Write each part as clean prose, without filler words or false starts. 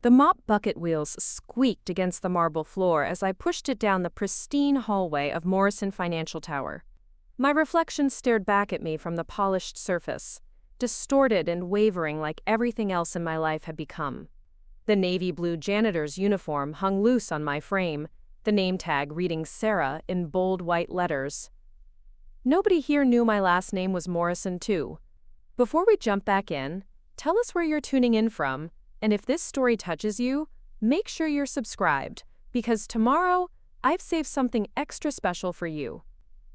The mop bucket wheels squeaked against the marble floor as I pushed it down the pristine hallway of Morrison Financial Tower. My reflection stared back at me from the polished surface, distorted and wavering like everything else in my life had become. The navy blue janitor's uniform hung loose on my frame, the name tag reading Sarah in bold white letters. Nobody here knew my last name was Morrison, too. Before we jump back in, tell us where you're tuning in from, and if this story touches you, make sure you're subscribed, because tomorrow, I've saved something extra special for you.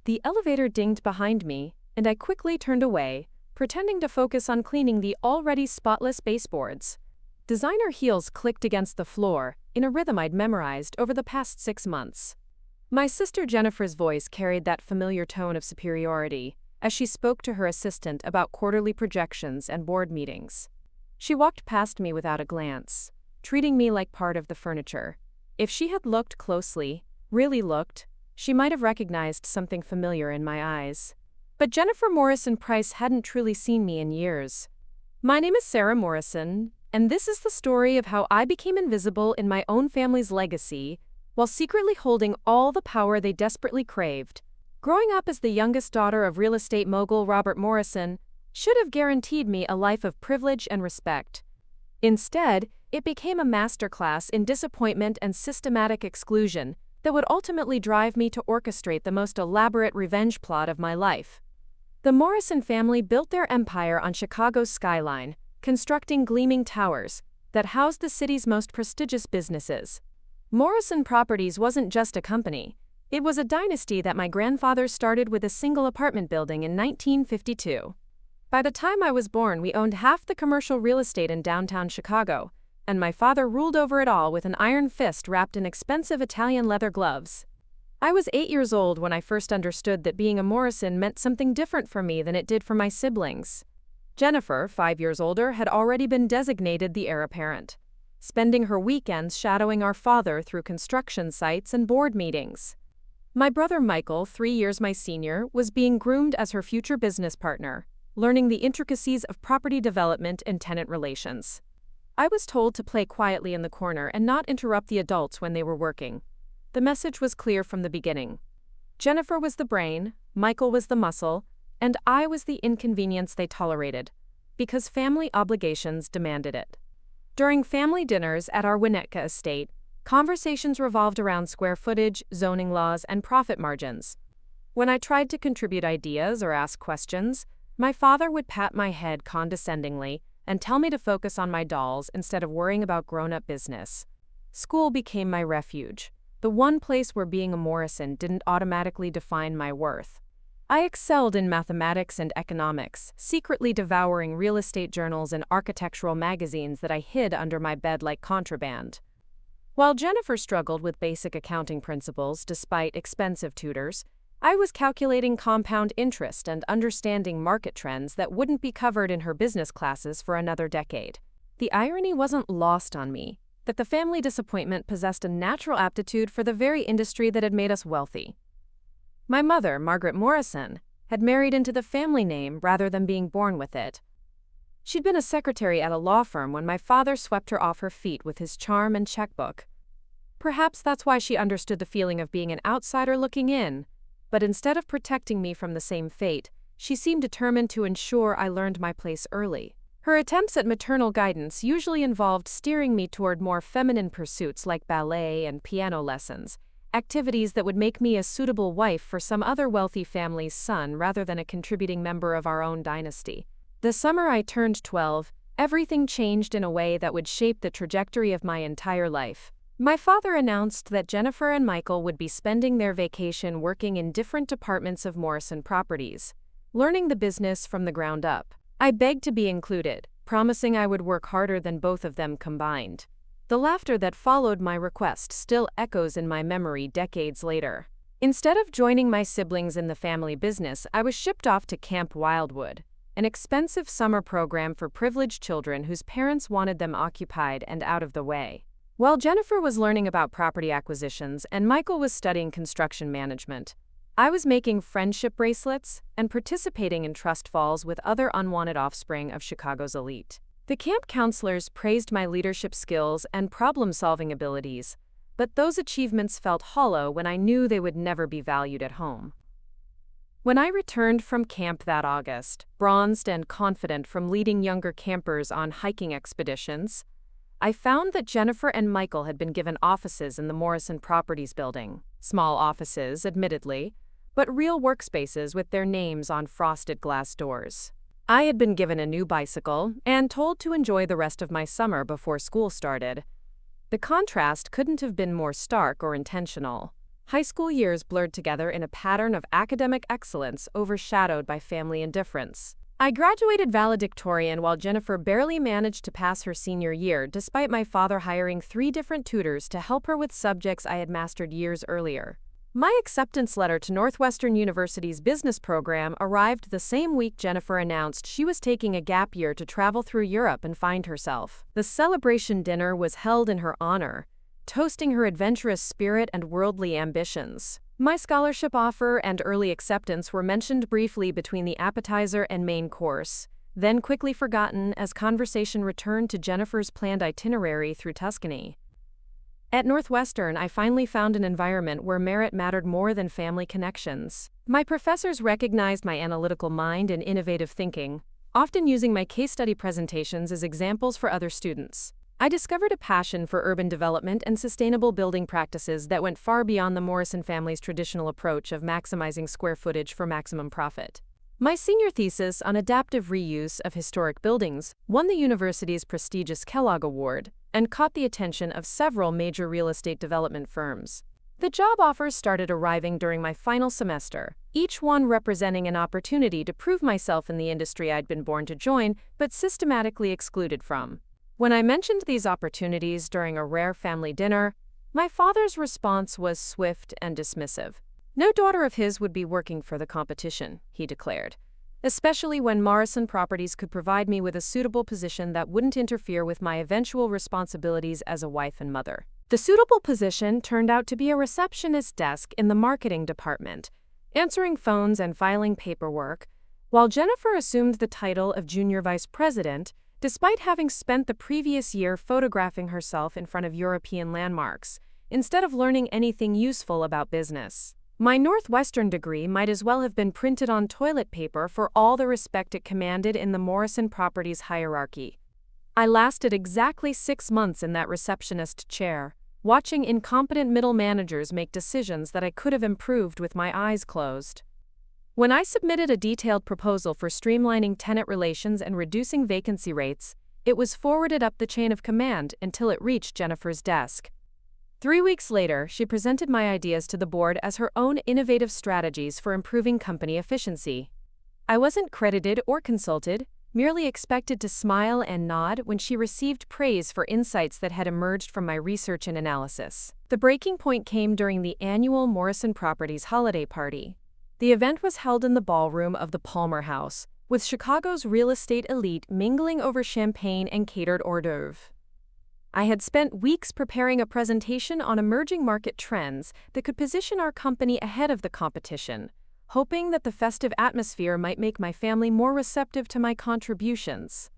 The elevator dinged behind me, and I quickly turned away, pretending to focus on cleaning the already spotless baseboards. Designer heels clicked against the floor, in a rhythm I'd memorized over the past 6 months. My sister Jennifer's voice carried that familiar tone of superiority, as she spoke to her assistant about quarterly projections and board meetings. She walked past me without a glance, treating me like part of the furniture. If she had looked closely, really looked, she might have recognized something familiar in my eyes. But Jennifer Morrison-Price hadn't truly seen me in years. My name is Sarah Morrison, and this is the story of how I became invisible in my own family's legacy, while secretly holding all the power they desperately craved. Growing up as the youngest daughter of real estate mogul Robert Morrison should have guaranteed me a life of privilege and respect. Instead, it became a masterclass in disappointment and systematic exclusion that would ultimately drive me to orchestrate the most elaborate revenge plot of my life. The Morrison family built their empire on Chicago's skyline, constructing gleaming towers that housed the city's most prestigious businesses. Morrison Properties wasn't just a company. It was a dynasty that my grandfather started with a single apartment building in 1952. By the time I was born, we owned half the commercial real estate in downtown Chicago, and my father ruled over it all with an iron fist wrapped in expensive Italian leather gloves. I was 8 years old when I first understood that being a Morrison meant something different for me than it did for my siblings. Jennifer, 5 years older, had already been designated the heir apparent, spending her weekends shadowing our father through construction sites and board meetings. My brother Michael, 3 years my senior, was being groomed as her future business partner, learning the intricacies of property development and tenant relations. I was told to play quietly in the corner and not interrupt the adults when they were working. The message was clear from the beginning. Jennifer was the brain, Michael was the muscle, and I was the inconvenience they tolerated, because family obligations demanded it. During family dinners at our Winnetka estate, conversations revolved around square footage, zoning laws, and profit margins. When I tried to contribute ideas or ask questions, my father would pat my head condescendingly and tell me to focus on my dolls instead of worrying about grown-up business. School became my refuge, the one place where being a Morrison didn't automatically define my worth. I excelled in mathematics and economics, secretly devouring real estate journals and architectural magazines that I hid under my bed like contraband. While Jennifer struggled with basic accounting principles despite expensive tutors, I was calculating compound interest and understanding market trends that wouldn't be covered in her business classes for another decade. The irony wasn't lost on me that the family disappointment possessed a natural aptitude for the very industry that had made us wealthy. My mother, Margaret Morrison, had married into the family name rather than being born with it. She'd been a secretary at a law firm when my father swept her off her feet with his charm and checkbook. Perhaps that's why she understood the feeling of being an outsider looking in, but instead of protecting me from the same fate, she seemed determined to ensure I learned my place early. Her attempts at maternal guidance usually involved steering me toward more feminine pursuits like ballet and piano lessons, activities that would make me a suitable wife for some other wealthy family's son rather than a contributing member of our own dynasty. The summer I turned 12, everything changed in a way that would shape the trajectory of my entire life. My father announced that Jennifer and Michael would be spending their vacation working in different departments of Morrison Properties, learning the business from the ground up. I begged to be included, promising I would work harder than both of them combined. The laughter that followed my request still echoes in my memory decades later. Instead of joining my siblings in the family business, I was shipped off to Camp Wildwood, an expensive summer program for privileged children whose parents wanted them occupied and out of the way. While Jennifer was learning about property acquisitions and Michael was studying construction management, I was making friendship bracelets and participating in trust falls with other unwanted offspring of Chicago's elite. The camp counselors praised my leadership skills and problem-solving abilities, but those achievements felt hollow when I knew they would never be valued at home. When I returned from camp that August, bronzed and confident from leading younger campers on hiking expeditions, I found that Jennifer and Michael had been given offices in the Morrison Properties building. Small offices, admittedly, but real workspaces with their names on frosted glass doors. I had been given a new bicycle and told to enjoy the rest of my summer before school started. The contrast couldn't have been more stark or intentional. High school years blurred together in a pattern of academic excellence overshadowed by family indifference. I graduated valedictorian while Jennifer barely managed to pass her senior year despite my father hiring 3 different tutors to help her with subjects I had mastered years earlier. My acceptance letter to Northwestern University's business program arrived the same week Jennifer announced she was taking a gap year to travel through Europe and find herself. The celebration dinner was held in her honor, toasting her adventurous spirit and worldly ambitions. My scholarship offer and early acceptance were mentioned briefly between the appetizer and main course, then quickly forgotten as conversation returned to Jennifer's planned itinerary through Tuscany. At Northwestern, I finally found an environment where merit mattered more than family connections. My professors recognized my analytical mind and innovative thinking, often using my case study presentations as examples for other students. I discovered a passion for urban development and sustainable building practices that went far beyond the Morrison family's traditional approach of maximizing square footage for maximum profit. My senior thesis on adaptive reuse of historic buildings won the university's prestigious Kellogg Award and caught the attention of several major real estate development firms. The job offers started arriving during my final semester, each one representing an opportunity to prove myself in the industry I'd been born to join but systematically excluded from. When I mentioned these opportunities during a rare family dinner, my father's response was swift and dismissive. No daughter of his would be working for the competition, he declared, especially when Morrison Properties could provide me with a suitable position that wouldn't interfere with my eventual responsibilities as a wife and mother. The suitable position turned out to be a receptionist desk in the marketing department, answering phones and filing paperwork, while Jennifer assumed the title of junior vice president, despite having spent the previous year photographing herself in front of European landmarks, instead of learning anything useful about business. My Northwestern degree might as well have been printed on toilet paper for all the respect it commanded in the Morrison Properties hierarchy. I lasted exactly 6 months in that receptionist chair, watching incompetent middle managers make decisions that I could have improved with my eyes closed. When I submitted a detailed proposal for streamlining tenant relations and reducing vacancy rates, it was forwarded up the chain of command until it reached Jennifer's desk. 3 weeks later, she presented my ideas to the board as her own innovative strategies for improving company efficiency. I wasn't credited or consulted, merely expected to smile and nod when she received praise for insights that had emerged from my research and analysis. The breaking point came during the annual Morrison Properties holiday party. The event was held in the ballroom of the Palmer House, with Chicago's real estate elite mingling over champagne and catered hors d'oeuvre. I had spent weeks preparing a presentation on emerging market trends that could position our company ahead of the competition, hoping that the festive atmosphere might make my family more receptive to my contributions.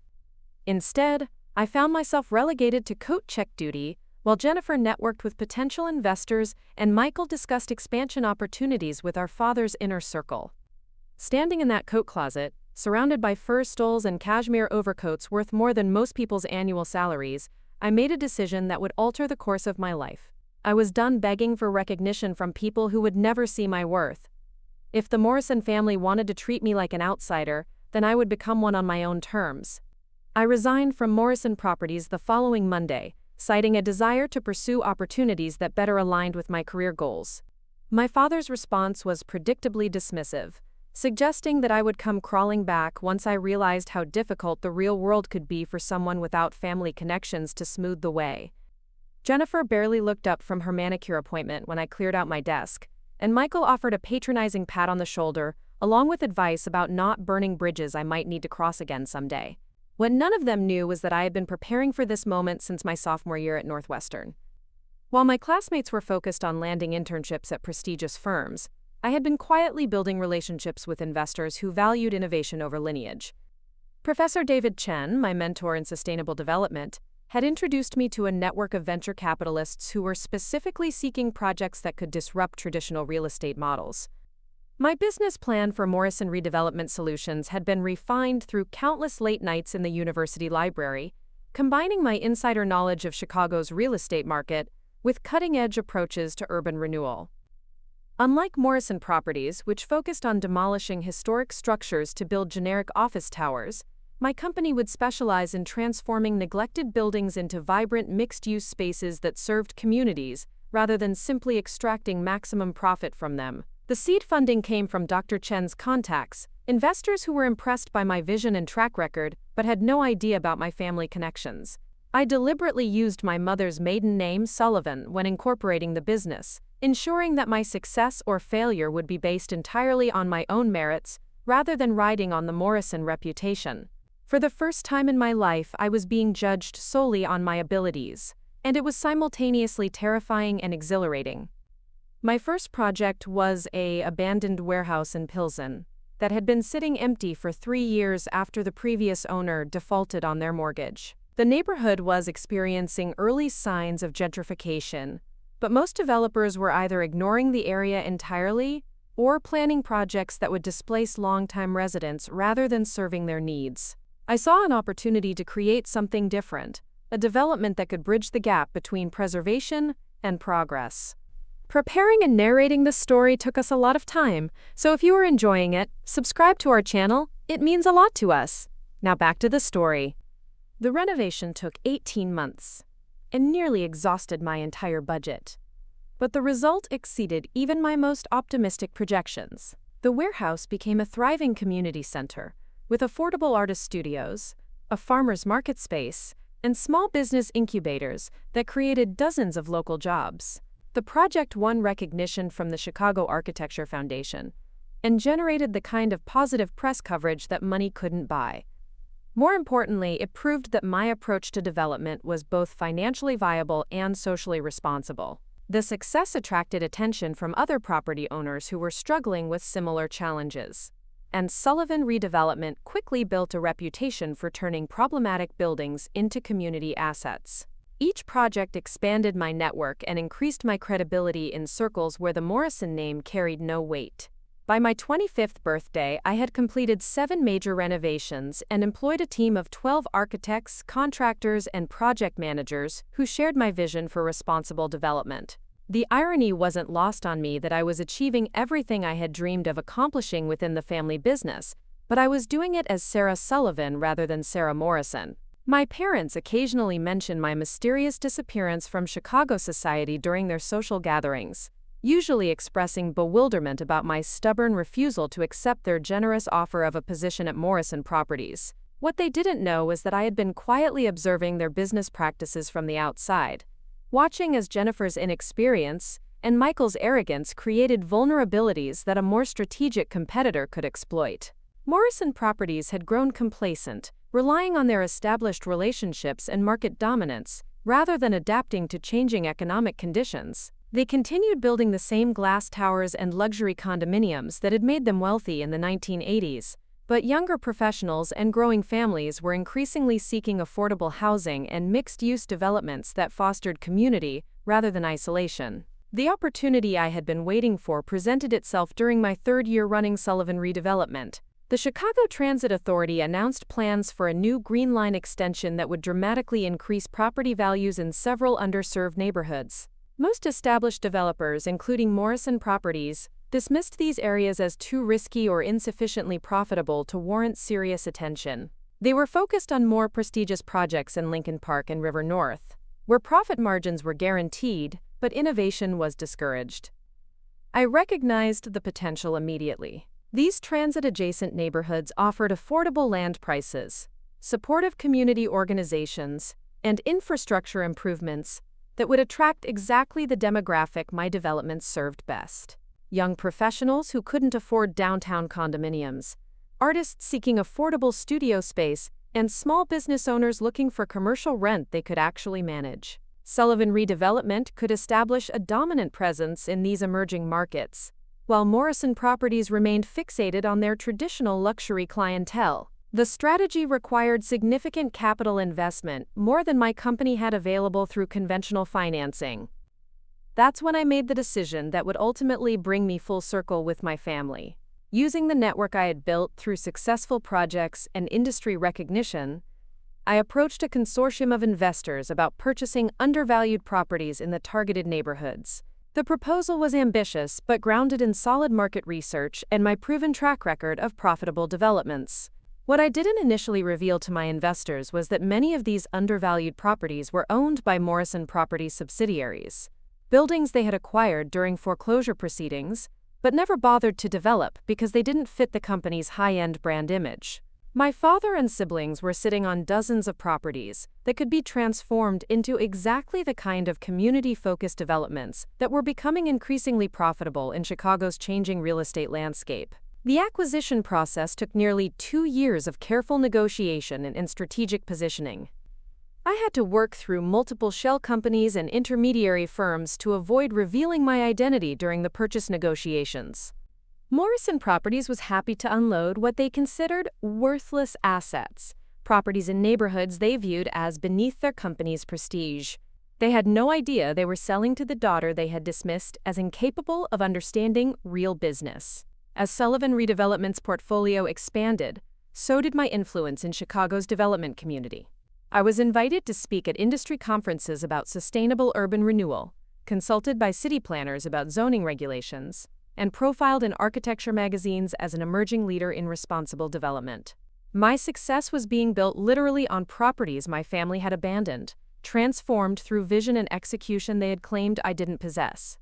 Instead, I found myself relegated to coat check duty, while Jennifer networked with potential investors and Michael discussed expansion opportunities with our father's inner circle. Standing in that coat closet, surrounded by fur stoles and cashmere overcoats worth more than most people's annual salaries, I made a decision that would alter the course of my life. I was done begging for recognition from people who would never see my worth. If the Morrison family wanted to treat me like an outsider, then I would become one on my own terms. I resigned from Morrison Properties the following Monday, citing a desire to pursue opportunities that better aligned with my career goals. My father's response was predictably dismissive, suggesting that I would come crawling back once I realized how difficult the real world could be for someone without family connections to smooth the way. Jennifer barely looked up from her manicure appointment when I cleared out my desk, and Michael offered a patronizing pat on the shoulder, along with advice about not burning bridges I might need to cross again someday. What none of them knew was that I had been preparing for this moment since my sophomore year at Northwestern. While my classmates were focused on landing internships at prestigious firms, I had been quietly building relationships with investors who valued innovation over lineage. Professor David Chen, my mentor in sustainable development, had introduced me to a network of venture capitalists who were specifically seeking projects that could disrupt traditional real estate models. My business plan for Morrison Redevelopment Solutions had been refined through countless late nights in the university library, combining my insider knowledge of Chicago's real estate market with cutting-edge approaches to urban renewal. Unlike Morrison Properties, which focused on demolishing historic structures to build generic office towers, my company would specialize in transforming neglected buildings into vibrant mixed-use spaces that served communities, rather than simply extracting maximum profit from them. The seed funding came from Dr. Chen's contacts, investors who were impressed by my vision and track record, but had no idea about my family connections. I deliberately used my mother's maiden name, Sullivan, when incorporating the business, ensuring that my success or failure would be based entirely on my own merits, rather than riding on the Morrison reputation. For the first time in my life, I was being judged solely on my abilities, and it was simultaneously terrifying and exhilarating. My first project was an abandoned warehouse in Pilsen that had been sitting empty for 3 years after the previous owner defaulted on their mortgage. The neighborhood was experiencing early signs of gentrification, but most developers were either ignoring the area entirely or planning projects that would displace longtime residents rather than serving their needs. I saw an opportunity to create something different, a development that could bridge the gap between preservation and progress. Preparing and narrating this story took us a lot of time, so if you are enjoying it, subscribe to our channel. It means a lot to us. Now back to the story. The renovation took 18 months and nearly exhausted my entire budget. But the result exceeded even my most optimistic projections. The warehouse became a thriving community center, with affordable artist studios, a farmer's market space, and small business incubators that created dozens of local jobs. The project won recognition from the Chicago Architecture Foundation and generated the kind of positive press coverage that money couldn't buy. More importantly, it proved that my approach to development was both financially viable and socially responsible. The success attracted attention from other property owners who were struggling with similar challenges. And Sullivan Redevelopment quickly built a reputation for turning problematic buildings into community assets. Each project expanded my network and increased my credibility in circles where the Morrison name carried no weight. By my 25th birthday, I had completed 7 major renovations and employed a team of 12 architects, contractors, and project managers who shared my vision for responsible development. The irony wasn't lost on me that I was achieving everything I had dreamed of accomplishing within the family business, but I was doing it as Sarah Sullivan rather than Sarah Morrison. My parents occasionally mention my mysterious disappearance from Chicago society during their social gatherings, usually expressing bewilderment about my stubborn refusal to accept their generous offer of a position at Morrison Properties. What they didn't know was that I had been quietly observing their business practices from the outside, watching as Jennifer's inexperience and Michael's arrogance created vulnerabilities that a more strategic competitor could exploit. Morrison Properties had grown complacent, relying on their established relationships and market dominance, rather than adapting to changing economic conditions. They continued building the same glass towers and luxury condominiums that had made them wealthy in the 1980s, but younger professionals and growing families were increasingly seeking affordable housing and mixed-use developments that fostered community rather than isolation. The opportunity I had been waiting for presented itself during my 3rd year running Sullivan Redevelopment. The Chicago Transit Authority announced plans for a new Green Line extension that would dramatically increase property values in several underserved neighborhoods. Most established developers, including Morrison Properties, dismissed these areas as too risky or insufficiently profitable to warrant serious attention. They were focused on more prestigious projects in Lincoln Park and River North, where profit margins were guaranteed, but innovation was discouraged. I recognized the potential immediately. These transit-adjacent neighborhoods offered affordable land prices, supportive community organizations, and infrastructure improvements that would attract exactly the demographic my developments served best. Young professionals who couldn't afford downtown condominiums, artists seeking affordable studio space, and small business owners looking for commercial rent they could actually manage. Sullivan Redevelopment could establish a dominant presence in these emerging markets, while Morrison Properties remained fixated on their traditional luxury clientele. The strategy required significant capital investment, more than my company had available through conventional financing. That's when I made the decision that would ultimately bring me full circle with my family. Using the network I had built through successful projects and industry recognition, I approached a consortium of investors about purchasing undervalued properties in the targeted neighborhoods. The proposal was ambitious but grounded in solid market research and my proven track record of profitable developments. What I didn't initially reveal to my investors was that many of these undervalued properties were owned by Morrison Properties subsidiaries, buildings they had acquired during foreclosure proceedings, but never bothered to develop because they didn't fit the company's high-end brand image. My father and siblings were sitting on dozens of properties that could be transformed into exactly the kind of community-focused developments that were becoming increasingly profitable in Chicago's changing real estate landscape. The acquisition process took nearly 2 years of careful negotiation and strategic positioning. I had to work through multiple shell companies and intermediary firms to avoid revealing my identity during the purchase negotiations. Morrison Properties was happy to unload what they considered worthless assets, properties in neighborhoods they viewed as beneath their company's prestige. They had no idea they were selling to the daughter they had dismissed as incapable of understanding real business. As Sullivan Redevelopment's portfolio expanded, so did my influence in Chicago's development community. I was invited to speak at industry conferences about sustainable urban renewal, consulted by city planners about zoning regulations, and profiled in architecture magazines as an emerging leader in responsible development. My success was being built literally on properties my family had abandoned, transformed through vision and execution they had claimed I didn't possess.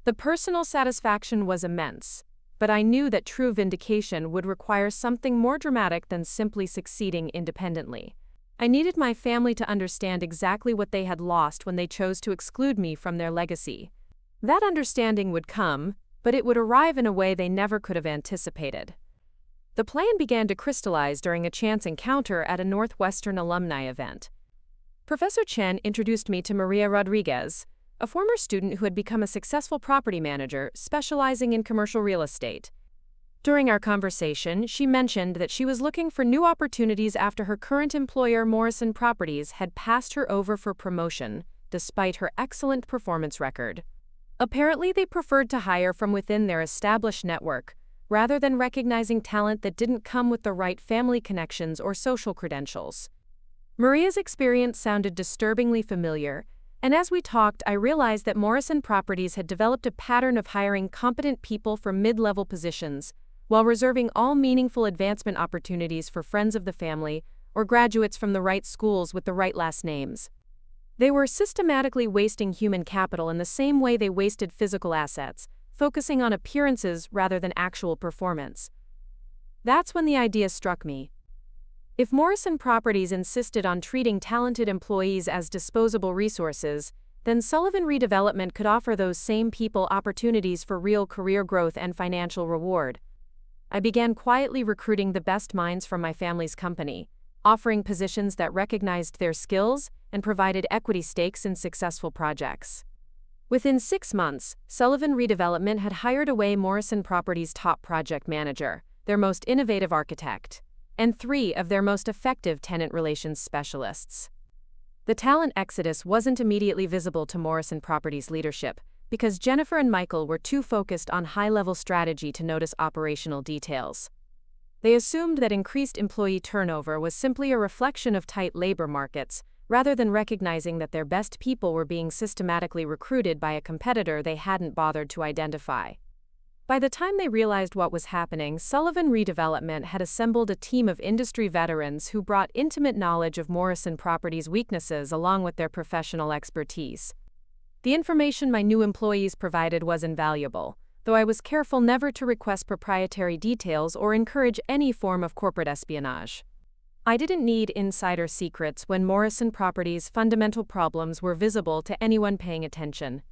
The personal satisfaction was immense, but I knew that true vindication would require something more dramatic than simply succeeding independently. I needed my family to understand exactly what they had lost when they chose to exclude me from their legacy. That understanding would come, but it would arrive in a way they never could have anticipated. The plan began to crystallize during a chance encounter at a Northwestern alumni event. Professor Chen introduced me to Maria Rodriguez, a former student who had become a successful property manager specializing in commercial real estate. During our conversation, she mentioned that she was looking for new opportunities after her current employer, Morrison Properties, had passed her over for promotion, despite her excellent performance record. Apparently, they preferred to hire from within their established network, rather than recognizing talent that didn't come with the right family connections or social credentials. Maria's experience sounded disturbingly familiar, and as we talked, I realized that Morrison Properties had developed a pattern of hiring competent people for mid-level positions, while reserving all meaningful advancement opportunities for friends of the family or graduates from the right schools with the right last names. They were systematically wasting human capital in the same way they wasted physical assets, focusing on appearances rather than actual performance. That's when the idea struck me. If Morrison Properties insisted on treating talented employees as disposable resources, then Sullivan Redevelopment could offer those same people opportunities for real career growth and financial reward. I began quietly recruiting the best minds from my family's company, offering positions that recognized their skills and provided equity stakes in successful projects. Within 6 months, Sullivan Redevelopment had hired away Morrison Properties' top project manager, their most innovative architect, and 3 of their most effective tenant relations specialists. The talent exodus wasn't immediately visible to Morrison Properties' leadership, because Jennifer and Michael were too focused on high-level strategy to notice operational details. They assumed that increased employee turnover was simply a reflection of tight labor markets, rather than recognizing that their best people were being systematically recruited by a competitor they hadn't bothered to identify. By the time they realized what was happening, Sullivan Redevelopment had assembled a team of industry veterans who brought intimate knowledge of Morrison Properties' weaknesses along with their professional expertise. The information my new employees provided was invaluable, though I was careful never to request proprietary details or encourage any form of corporate espionage. I didn't need insider secrets when Morrison Properties' fundamental problems were visible to anyone paying attention.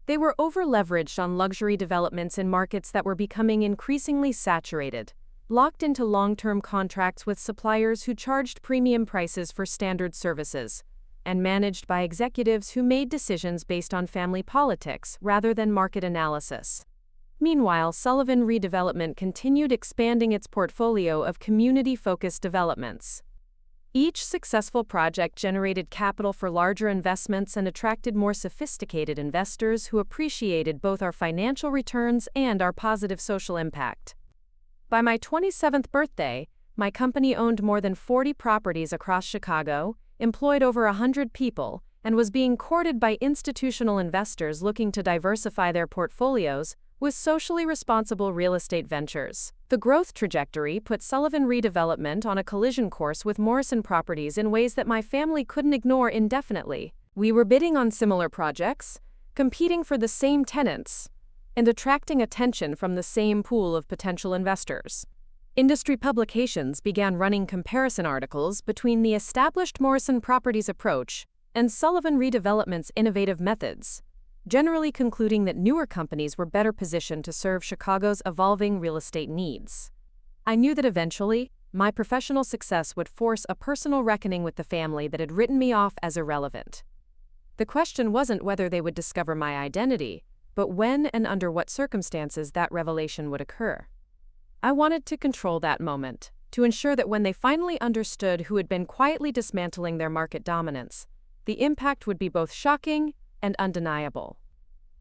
They were over-leveraged on luxury developments in markets that were becoming increasingly saturated, locked into long-term contracts with suppliers who charged premium prices for standard services, and managed by executives who made decisions based on family politics rather than market analysis. Meanwhile, Sullivan Redevelopment continued expanding its portfolio of community-focused developments. Each successful project generated capital for larger investments and attracted more sophisticated investors who appreciated both our financial returns and our positive social impact. By my 27th birthday, my company owned more than 40 properties across Chicago, employed over 100 people, and was being courted by institutional investors looking to diversify their portfolios with socially responsible real estate ventures. The growth trajectory put Sullivan Redevelopment on a collision course with Morrison Properties in ways that my family couldn't ignore indefinitely. We were bidding on similar projects, competing for the same tenants, and attracting attention from the same pool of potential investors. Industry publications began running comparison articles between the established Morrison Properties approach and Sullivan Redevelopment's innovative methods, generally concluding that newer companies were better positioned to serve Chicago's evolving real estate needs. I knew that eventually, my professional success would force a personal reckoning with the family that had written me off as irrelevant. The question wasn't whether they would discover my identity, but when and under what circumstances that revelation would occur. I wanted to control that moment, to ensure that when they finally understood who had been quietly dismantling their market dominance, the impact would be both shocking and undeniable.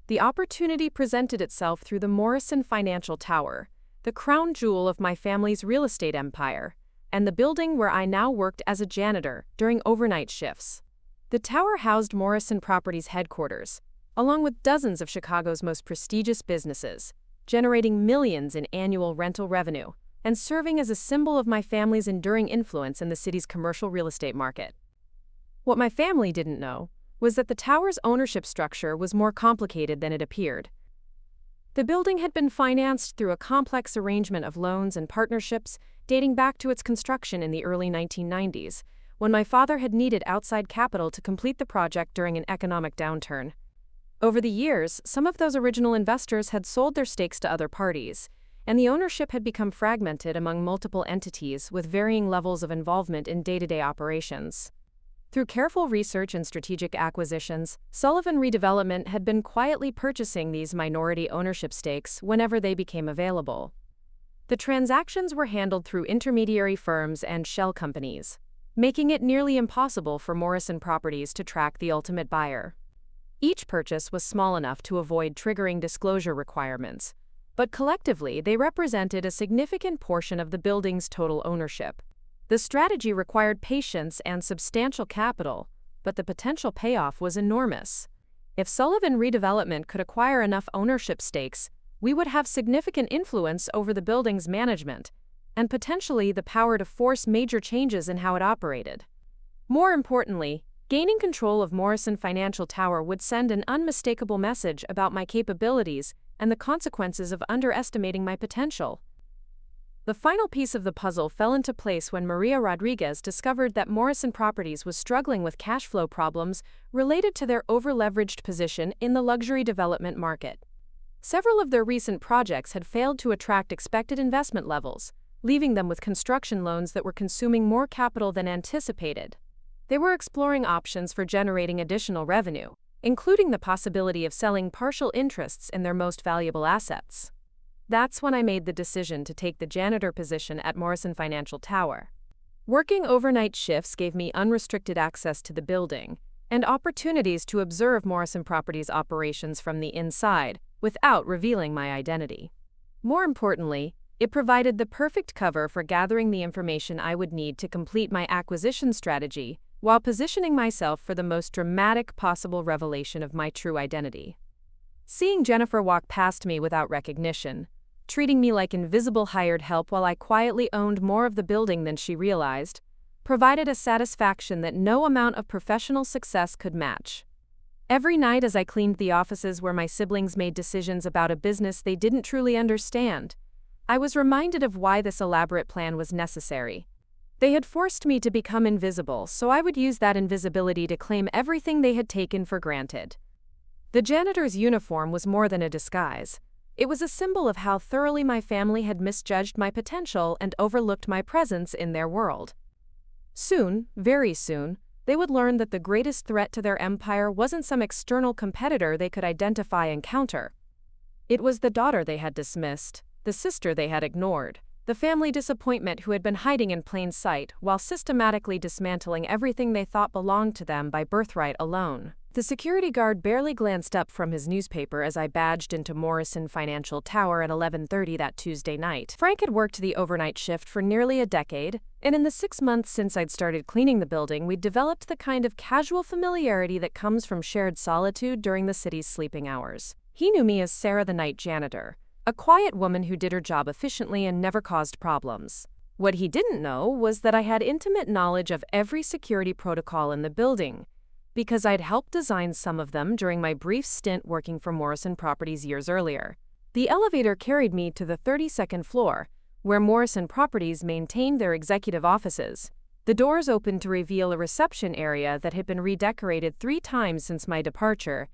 The opportunity presented itself through the Morrison Financial Tower, the crown jewel of my family's real estate empire, and the building where I now worked as a janitor during overnight shifts. The tower housed Morrison Properties headquarters, along with dozens of Chicago's most prestigious businesses, generating millions in annual rental revenue and serving as a symbol of my family's enduring influence in the city's commercial real estate market. What my family didn't know was that the tower's ownership structure was more complicated than it appeared. The building had been financed through a complex arrangement of loans and partnerships dating back to its construction in the early 1990s, when my father had needed outside capital to complete the project during an economic downturn. Over the years, some of those original investors had sold their stakes to other parties, and the ownership had become fragmented among multiple entities with varying levels of involvement in day-to-day operations. Through careful research and strategic acquisitions, Sullivan Redevelopment had been quietly purchasing these minority ownership stakes whenever they became available. The transactions were handled through intermediary firms and shell companies, making it nearly impossible for Morrison Properties to track the ultimate buyer. Each purchase was small enough to avoid triggering disclosure requirements, but collectively they represented a significant portion of the building's total ownership. The strategy required patience and substantial capital, but the potential payoff was enormous. If Sullivan Redevelopment could acquire enough ownership stakes, we would have significant influence over the building's management, and potentially the power to force major changes in how it operated. More importantly, gaining control of Morrison Financial Tower would send an unmistakable message about my capabilities and the consequences of underestimating my potential. The final piece of the puzzle fell into place when Maria Rodriguez discovered that Morrison Properties was struggling with cash flow problems related to their over-leveraged position in the luxury development market. Several of their recent projects had failed to attract expected investment levels, leaving them with construction loans that were consuming more capital than anticipated. They were exploring options for generating additional revenue, including the possibility of selling partial interests in their most valuable assets. That's when I made the decision to take the janitor position at Morrison Financial Tower. Working overnight shifts gave me unrestricted access to the building and opportunities to observe Morrison Properties' operations from the inside without revealing my identity. More importantly, it provided the perfect cover for gathering the information I would need to complete my acquisition strategy while positioning myself for the most dramatic possible revelation of my true identity. Seeing Jennifer walk past me without recognition, treating me like invisible hired help while I quietly owned more of the building than she realized, provided a satisfaction that no amount of professional success could match. Every night as I cleaned the offices where my siblings made decisions about a business they didn't truly understand, I was reminded of why this elaborate plan was necessary. They had forced me to become invisible, so I would use that invisibility to claim everything they had taken for granted. The janitor's uniform was more than a disguise. It was a symbol of how thoroughly my family had misjudged my potential and overlooked my presence in their world. Soon, very soon, they would learn that the greatest threat to their empire wasn't some external competitor they could identify and counter. It was the daughter they had dismissed, the sister they had ignored, the family disappointment who had been hiding in plain sight while systematically dismantling everything they thought belonged to them by birthright alone. The security guard barely glanced up from his newspaper as I badged into Morrison Financial Tower at 11:30 that Tuesday night. Frank had worked the overnight shift for nearly a decade, and in the 6 months since I'd started cleaning the building, we'd developed the kind of casual familiarity that comes from shared solitude during the city's sleeping hours. He knew me as Sarah the night janitor, a quiet woman who did her job efficiently and never caused problems. What he didn't know was that I had intimate knowledge of every security protocol in the building, because I'd helped design some of them during my brief stint working for Morrison Properties years earlier. The elevator carried me to the 32nd floor, where Morrison Properties maintained their executive offices. The doors opened to reveal a reception area that had been redecorated 3 times since my departure,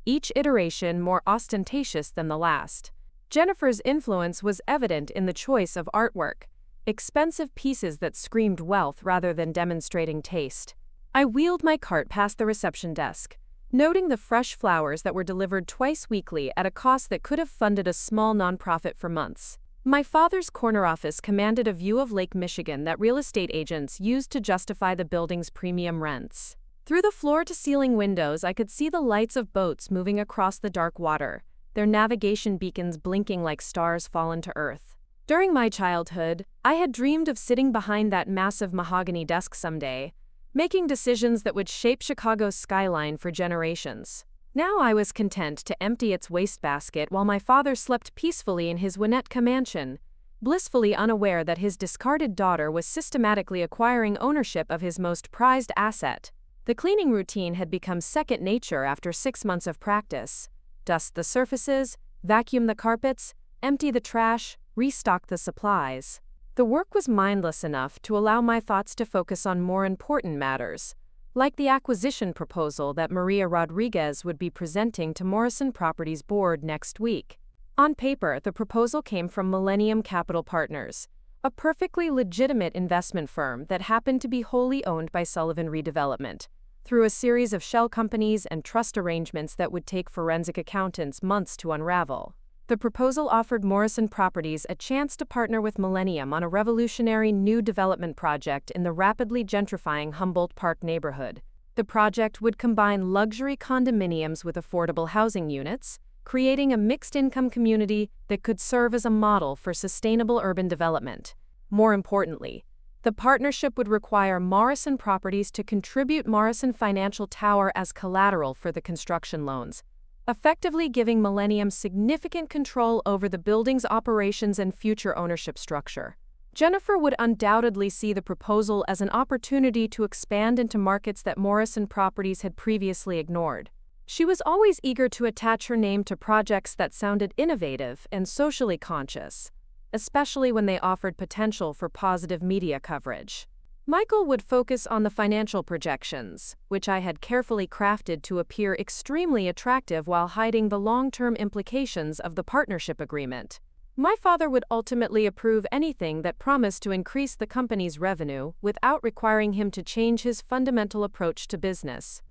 each iteration more ostentatious than the last. Jennifer's influence was evident in the choice of artwork, expensive pieces that screamed wealth rather than demonstrating taste. I wheeled my cart past the reception desk, noting the fresh flowers that were delivered twice weekly at a cost that could have funded a small nonprofit for months. My father's corner office commanded a view of Lake Michigan that real estate agents used to justify the building's premium rents. Through the floor-to-ceiling windows, I could see the lights of boats moving across the dark water, their navigation beacons blinking like stars fallen to earth. During my childhood, I had dreamed of sitting behind that massive mahogany desk someday, making decisions that would shape Chicago's skyline for generations. Now I was content to empty its wastebasket while my father slept peacefully in his Winnetka mansion, blissfully unaware that his discarded daughter was systematically acquiring ownership of his most prized asset. The cleaning routine had become second nature after 6 months of practice. Dust the surfaces, vacuum the carpets, empty the trash, restock the supplies. The work was mindless enough to allow my thoughts to focus on more important matters, like the acquisition proposal that Maria Rodriguez would be presenting to Morrison Properties Board next week. On paper, the proposal came from Millennium Capital Partners, a perfectly legitimate investment firm that happened to be wholly owned by Sullivan Redevelopment, through a series of shell companies and trust arrangements that would take forensic accountants months to unravel. The proposal offered Morrison Properties a chance to partner with Millennium on a revolutionary new development project in the rapidly gentrifying Humboldt Park neighborhood. The project would combine luxury condominiums with affordable housing units, creating a mixed-income community that could serve as a model for sustainable urban development. More importantly, the partnership would require Morrison Properties to contribute Morrison Financial Tower as collateral for the construction loans, effectively giving Millennium significant control over the building's operations and future ownership structure. Jennifer would undoubtedly see the proposal as an opportunity to expand into markets that Morrison Properties had previously ignored. She was always eager to attach her name to projects that sounded innovative and socially conscious, especially when they offered potential for positive media coverage. Michael would focus on the financial projections, which I had carefully crafted to appear extremely attractive while hiding the long-term implications of the partnership agreement. My father would ultimately approve anything that promised to increase the company's revenue without requiring him to change his fundamental approach to business.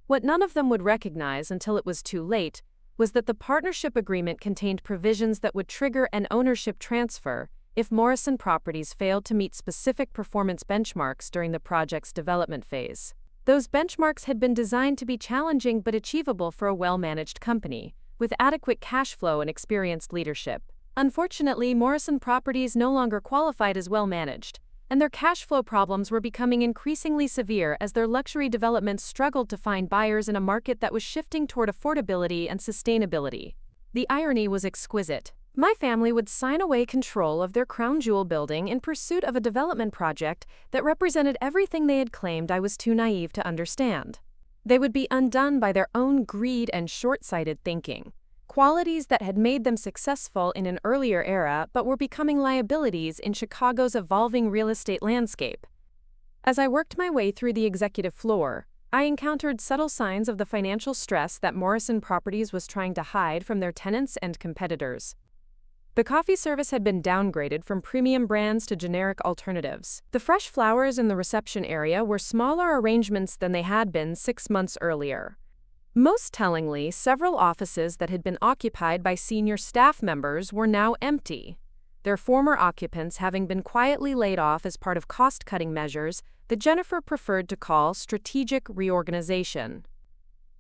What none of them would recognize until it was too late was that the partnership agreement contained provisions that would trigger an ownership transfer if Morrison Properties failed to meet specific performance benchmarks during the project's development phase. Those benchmarks had been designed to be challenging but achievable for a well-managed company, with adequate cash flow and experienced leadership. Unfortunately, Morrison Properties no longer qualified as well-managed, and their cash flow problems were becoming increasingly severe as their luxury developments struggled to find buyers in a market that was shifting toward affordability and sustainability. The irony was exquisite. My family would sign away control of their crown jewel building in pursuit of a development project that represented everything they had claimed I was too naive to understand. They would be undone by their own greed and short-sighted thinking, qualities that had made them successful in an earlier era but were becoming liabilities in Chicago's evolving real estate landscape. As I worked my way through the executive floor, I encountered subtle signs of the financial stress that Morrison Properties was trying to hide from their tenants and competitors. The coffee service had been downgraded from premium brands to generic alternatives. The fresh flowers in the reception area were smaller arrangements than they had been 6 months earlier. Most tellingly, several offices that had been occupied by senior staff members were now empty, their former occupants having been quietly laid off as part of cost-cutting measures that Jennifer preferred to call strategic reorganization.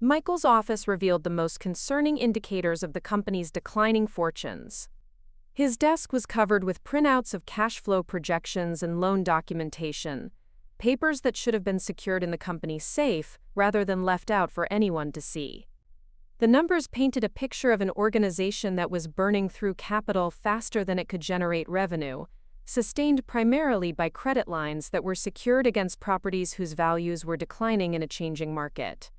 Michael's office revealed the most concerning indicators of the company's declining fortunes. His desk was covered with printouts of cash flow projections and loan documentation, papers that should have been secured in the company's safe rather than left out for anyone to see. The numbers painted a picture of an organization that was burning through capital faster than it could generate revenue, sustained primarily by credit lines that were secured against properties whose values were declining in a changing market.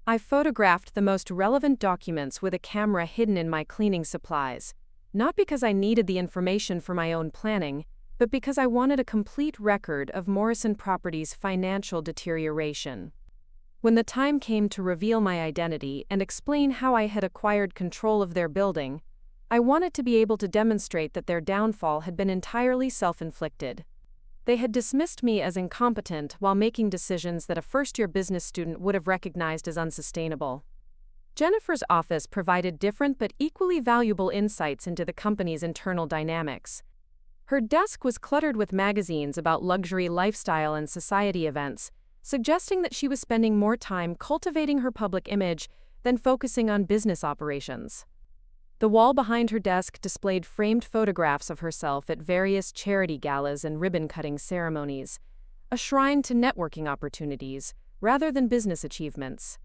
I photographed the most relevant documents with a camera hidden in my cleaning supplies, not because I needed the information for my own planning, but because I wanted a complete record of Morrison Properties' financial deterioration. When the time came to reveal my identity and explain how I had acquired control of their building, I wanted to be able to demonstrate that their downfall had been entirely self-inflicted. They had dismissed me as incompetent while making decisions that a first-year business student would have recognized as unsustainable. Jennifer's office provided different but equally valuable insights into the company's internal dynamics. Her desk was cluttered with magazines about luxury lifestyle and society events, suggesting that she was spending more time cultivating her public image than focusing on business operations. The wall behind her desk displayed framed photographs of herself at various charity galas and ribbon-cutting ceremonies, a shrine to networking opportunities rather than business achievements.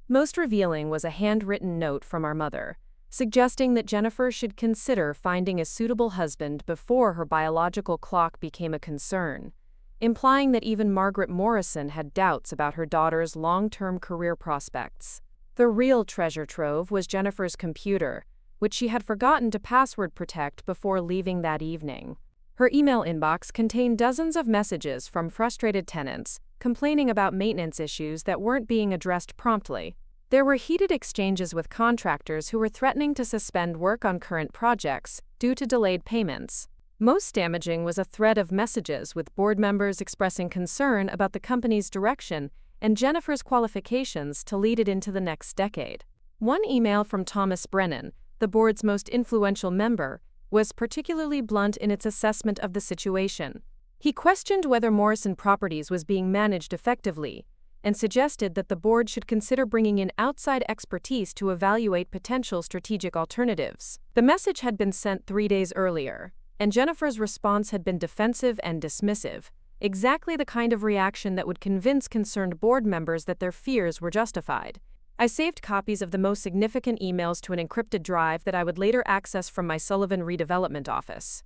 Most revealing was a handwritten note from our mother, suggesting that Jennifer should consider finding a suitable husband before her biological clock became a concern, implying that even Margaret Morrison had doubts about her daughter's long-term career prospects. The real treasure trove was Jennifer's computer, which she had forgotten to password protect before leaving that evening. Her email inbox contained dozens of messages from frustrated tenants, complaining about maintenance issues that weren't being addressed promptly. There were heated exchanges with contractors who were threatening to suspend work on current projects due to delayed payments. Most damaging was a thread of messages with board members expressing concern about the company's direction and Jennifer's qualifications to lead it into the next decade. One email from Thomas Brennan, the board's most influential member, was particularly blunt in its assessment of the situation. He questioned whether Morrison Properties was being managed effectively and suggested that the board should consider bringing in outside expertise to evaluate potential strategic alternatives. The message had been sent 3 days earlier, and Jennifer's response had been defensive and dismissive, exactly the kind of reaction that would convince concerned board members that their fears were justified. I saved copies of the most significant emails to an encrypted drive that I would later access from my Sullivan redevelopment office.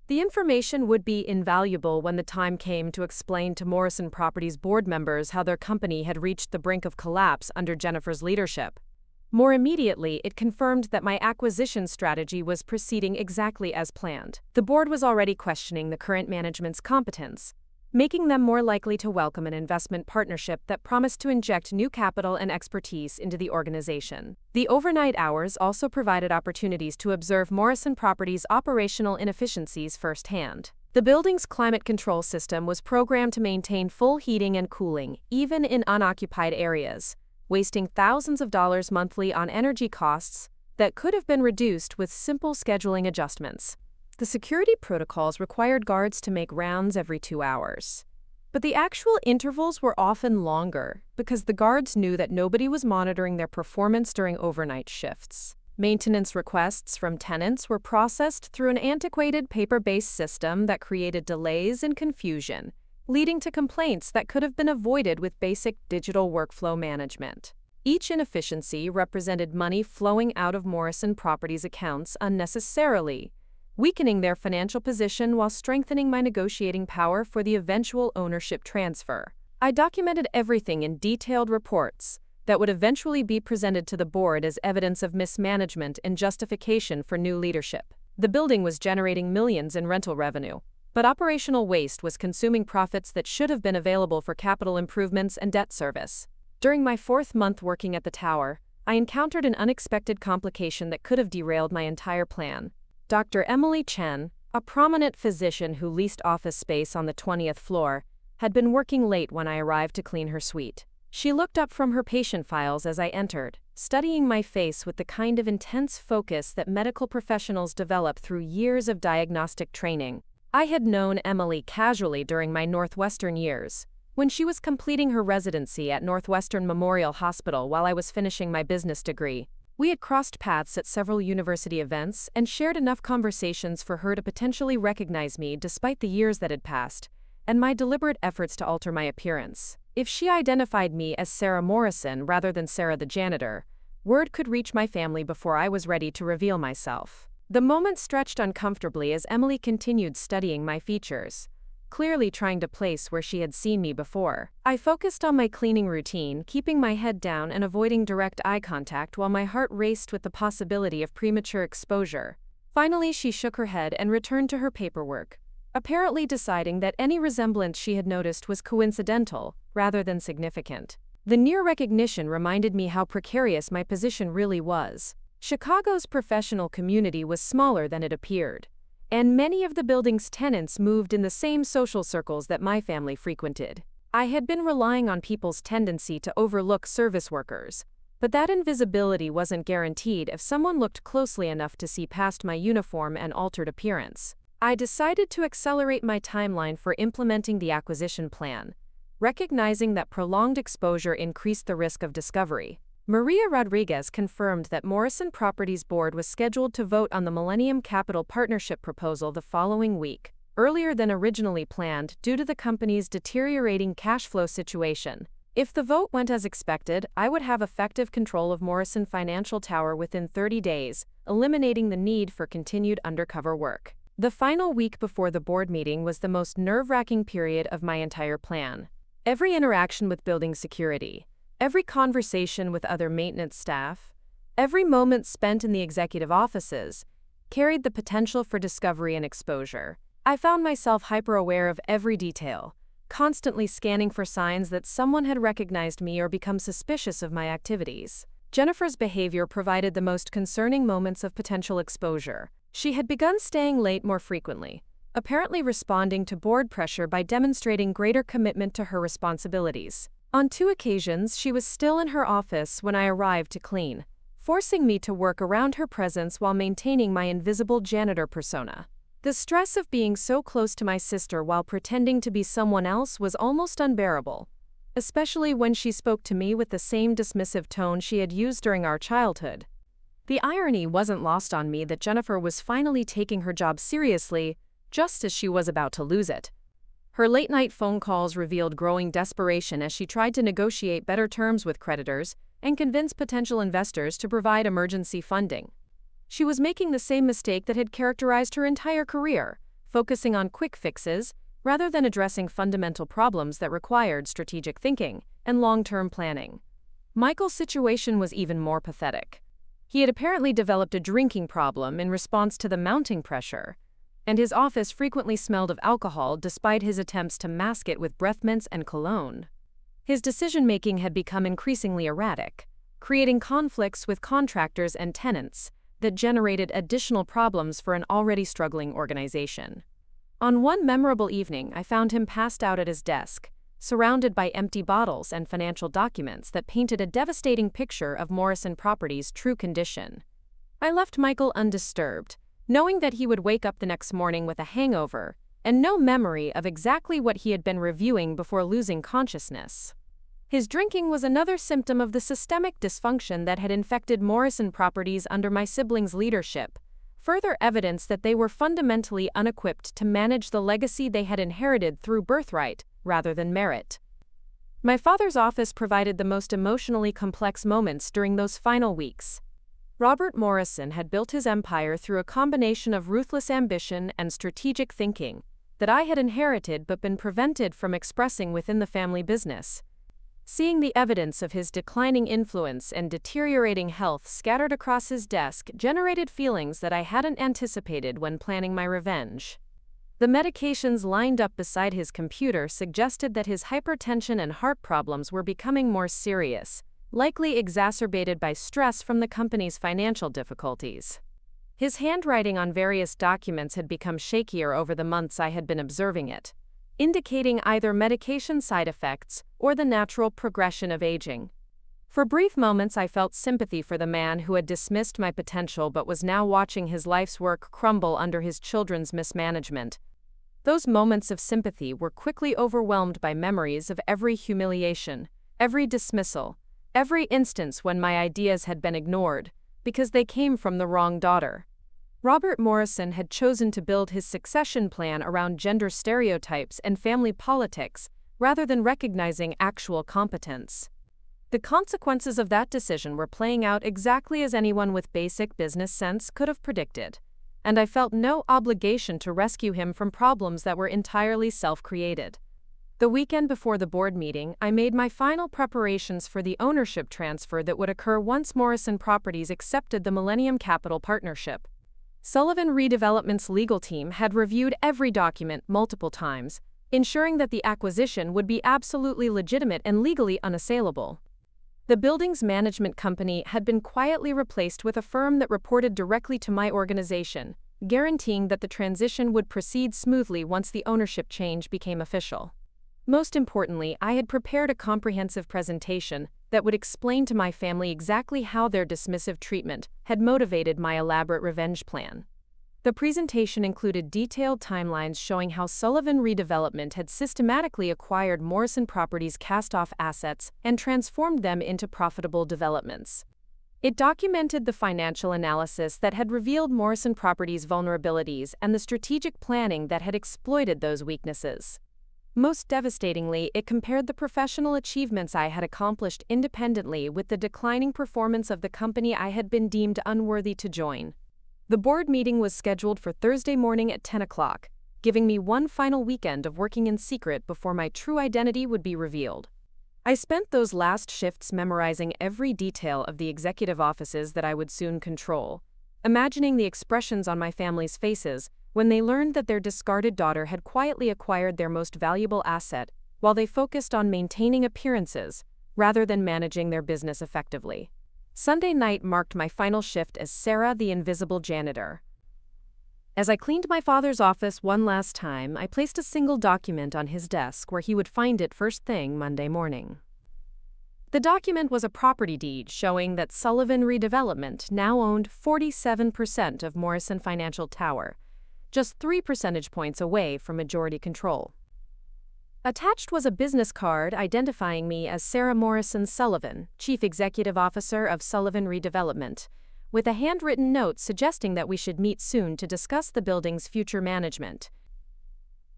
The information would be invaluable when the time came to explain to Morrison Properties board members how their company had reached the brink of collapse under Jennifer's leadership. More immediately, it confirmed that my acquisition strategy was proceeding exactly as planned. The board was already questioning the current management's competence, making them more likely to welcome an investment partnership that promised to inject new capital and expertise into the organization. The overnight hours also provided opportunities to observe Morrison Properties' operational inefficiencies firsthand. The building's climate control system was programmed to maintain full heating and cooling, even in unoccupied areas, wasting thousands of dollars monthly on energy costs that could have been reduced with simple scheduling adjustments. The security protocols required guards to make rounds every 2 hours. But the actual intervals were often longer because the guards knew that nobody was monitoring their performance during overnight shifts. Maintenance requests from tenants were processed through an antiquated paper-based system that created delays and confusion, leading to complaints that could have been avoided with basic digital workflow management. Each inefficiency represented money flowing out of Morrison Properties accounts unnecessarily, weakening their financial position while strengthening my negotiating power for the eventual ownership transfer. I documented everything in detailed reports that would eventually be presented to the board as evidence of mismanagement and justification for new leadership. The building was generating millions in rental revenue, but operational waste was consuming profits that should have been available for capital improvements and debt service. During my 4th month working at the tower, I encountered an unexpected complication that could have derailed my entire plan. Dr. Emily Chen, a prominent physician who leased office space on the 20th floor, had been working late when I arrived to clean her suite. She looked up from her patient files as I entered, studying my face with the kind of intense focus that medical professionals develop through years of diagnostic training. I had known Emily casually during my Northwestern years, when she was completing her residency at Northwestern Memorial Hospital while I was finishing my business degree. We had crossed paths at several university events and shared enough conversations for her to potentially recognize me despite the years that had passed, and my deliberate efforts to alter my appearance. If she identified me as Sarah Morrison rather than Sarah the janitor, word could reach my family before I was ready to reveal myself. The moment stretched uncomfortably as Emily continued studying my features, clearly trying to place where she had seen me before. I focused on my cleaning routine, keeping my head down and avoiding direct eye contact while my heart raced with the possibility of premature exposure. Finally, she shook her head and returned to her paperwork, apparently deciding that any resemblance she had noticed was coincidental rather than significant. The near recognition reminded me how precarious my position really was. Chicago's professional community was smaller than it appeared, and many of the building's tenants moved in the same social circles that my family frequented. I had been relying on people's tendency to overlook service workers, but that invisibility wasn't guaranteed if someone looked closely enough to see past my uniform and altered appearance. I decided to accelerate my timeline for implementing the acquisition plan, recognizing that prolonged exposure increased the risk of discovery. Maria Rodriguez confirmed that Morrison Properties Board was scheduled to vote on the Millennium Capital Partnership proposal the following week, earlier than originally planned due to the company's deteriorating cash flow situation. If the vote went as expected, I would have effective control of Morrison Financial Tower within 30 days, eliminating the need for continued undercover work. The final week before the board meeting was the most nerve-wracking period of my entire plan. Every interaction with building security, every conversation with other maintenance staff, every moment spent in the executive offices, carried the potential for discovery and exposure. I found myself hyper-aware of every detail, constantly scanning for signs that someone had recognized me or become suspicious of my activities. Jennifer's behavior provided the most concerning moments of potential exposure. She had begun staying late more frequently, apparently responding to board pressure by demonstrating greater commitment to her responsibilities. On 2 occasions, she was still in her office when I arrived to clean, forcing me to work around her presence while maintaining my invisible janitor persona. The stress of being so close to my sister while pretending to be someone else was almost unbearable, especially when she spoke to me with the same dismissive tone she had used during our childhood. The irony wasn't lost on me that Jennifer was finally taking her job seriously, just as she was about to lose it. Her late-night phone calls revealed growing desperation as she tried to negotiate better terms with creditors and convince potential investors to provide emergency funding. She was making the same mistake that had characterized her entire career, focusing on quick fixes rather than addressing fundamental problems that required strategic thinking and long-term planning. Michael's situation was even more pathetic. He had apparently developed a drinking problem in response to the mounting pressure, and his office frequently smelled of alcohol despite his attempts to mask it with breath mints and cologne. His decision-making had become increasingly erratic, creating conflicts with contractors and tenants that generated additional problems for an already struggling organization. On one memorable evening, I found him passed out at his desk, surrounded by empty bottles and financial documents that painted a devastating picture of Morrison Properties' true condition. I left Michael undisturbed, knowing that he would wake up the next morning with a hangover and no memory of exactly what he had been reviewing before losing consciousness. His drinking was another symptom of the systemic dysfunction that had infected Morrison Properties under my siblings' leadership, further evidence that they were fundamentally unequipped to manage the legacy they had inherited through birthright rather than merit. My father's office provided the most emotionally complex moments during those final weeks. Robert Morrison had built his empire through a combination of ruthless ambition and strategic thinking that I had inherited but been prevented from expressing within the family business. Seeing the evidence of his declining influence and deteriorating health scattered across his desk generated feelings that I hadn't anticipated when planning my revenge. The medications lined up beside his computer suggested that his hypertension and heart problems were becoming more serious, likely exacerbated by stress from the company's financial difficulties. His handwriting on various documents had become shakier over the months I had been observing it, indicating either medication side effects or the natural progression of aging. For brief moments, I felt sympathy for the man who had dismissed my potential but was now watching his life's work crumble under his children's mismanagement. Those moments of sympathy were quickly overwhelmed by memories of every humiliation, every dismissal, every instance when my ideas had been ignored because they came from the wrong daughter. Robert Morrison had chosen to build his succession plan around gender stereotypes and family politics rather than recognizing actual competence. The consequences of that decision were playing out exactly as anyone with basic business sense could have predicted, and I felt no obligation to rescue him from problems that were entirely self-created. The weekend before the board meeting, I made my final preparations for the ownership transfer that would occur once Morrison Properties accepted the Millennium Capital Partnership. Sullivan Redevelopment's legal team had reviewed every document multiple times, ensuring that the acquisition would be absolutely legitimate and legally unassailable. The building's management company had been quietly replaced with a firm that reported directly to my organization, guaranteeing that the transition would proceed smoothly once the ownership change became official. Most importantly, I had prepared a comprehensive presentation that would explain to my family exactly how their dismissive treatment had motivated my elaborate revenge plan. The presentation included detailed timelines showing how Sullivan Redevelopment had systematically acquired Morrison Properties' cast-off assets and transformed them into profitable developments. It documented the financial analysis that had revealed Morrison Properties' vulnerabilities and the strategic planning that had exploited those weaknesses. Most devastatingly, it compared the professional achievements I had accomplished independently with the declining performance of the company I had been deemed unworthy to join. The board meeting was scheduled for Thursday morning at 10 o'clock, giving me one final weekend of working in secret before my true identity would be revealed. I spent those last shifts memorizing every detail of the executive offices that I would soon control, imagining the expressions on my family's faces when they learned that their discarded daughter had quietly acquired their most valuable asset while they focused on maintaining appearances rather than managing their business effectively. Sunday night marked my final shift as Sarah the Invisible Janitor. As I cleaned my father's office one last time, I placed a single document on his desk where he would find it first thing Monday morning. The document was a property deed showing that Sullivan Redevelopment now owned 47% of Morrison Financial Tower, just 3 percentage points away from majority control. Attached was a business card identifying me as Sarah Morrison-Sullivan, Chief Executive Officer of Sullivan Redevelopment, with a handwritten note suggesting that we should meet soon to discuss the building's future management.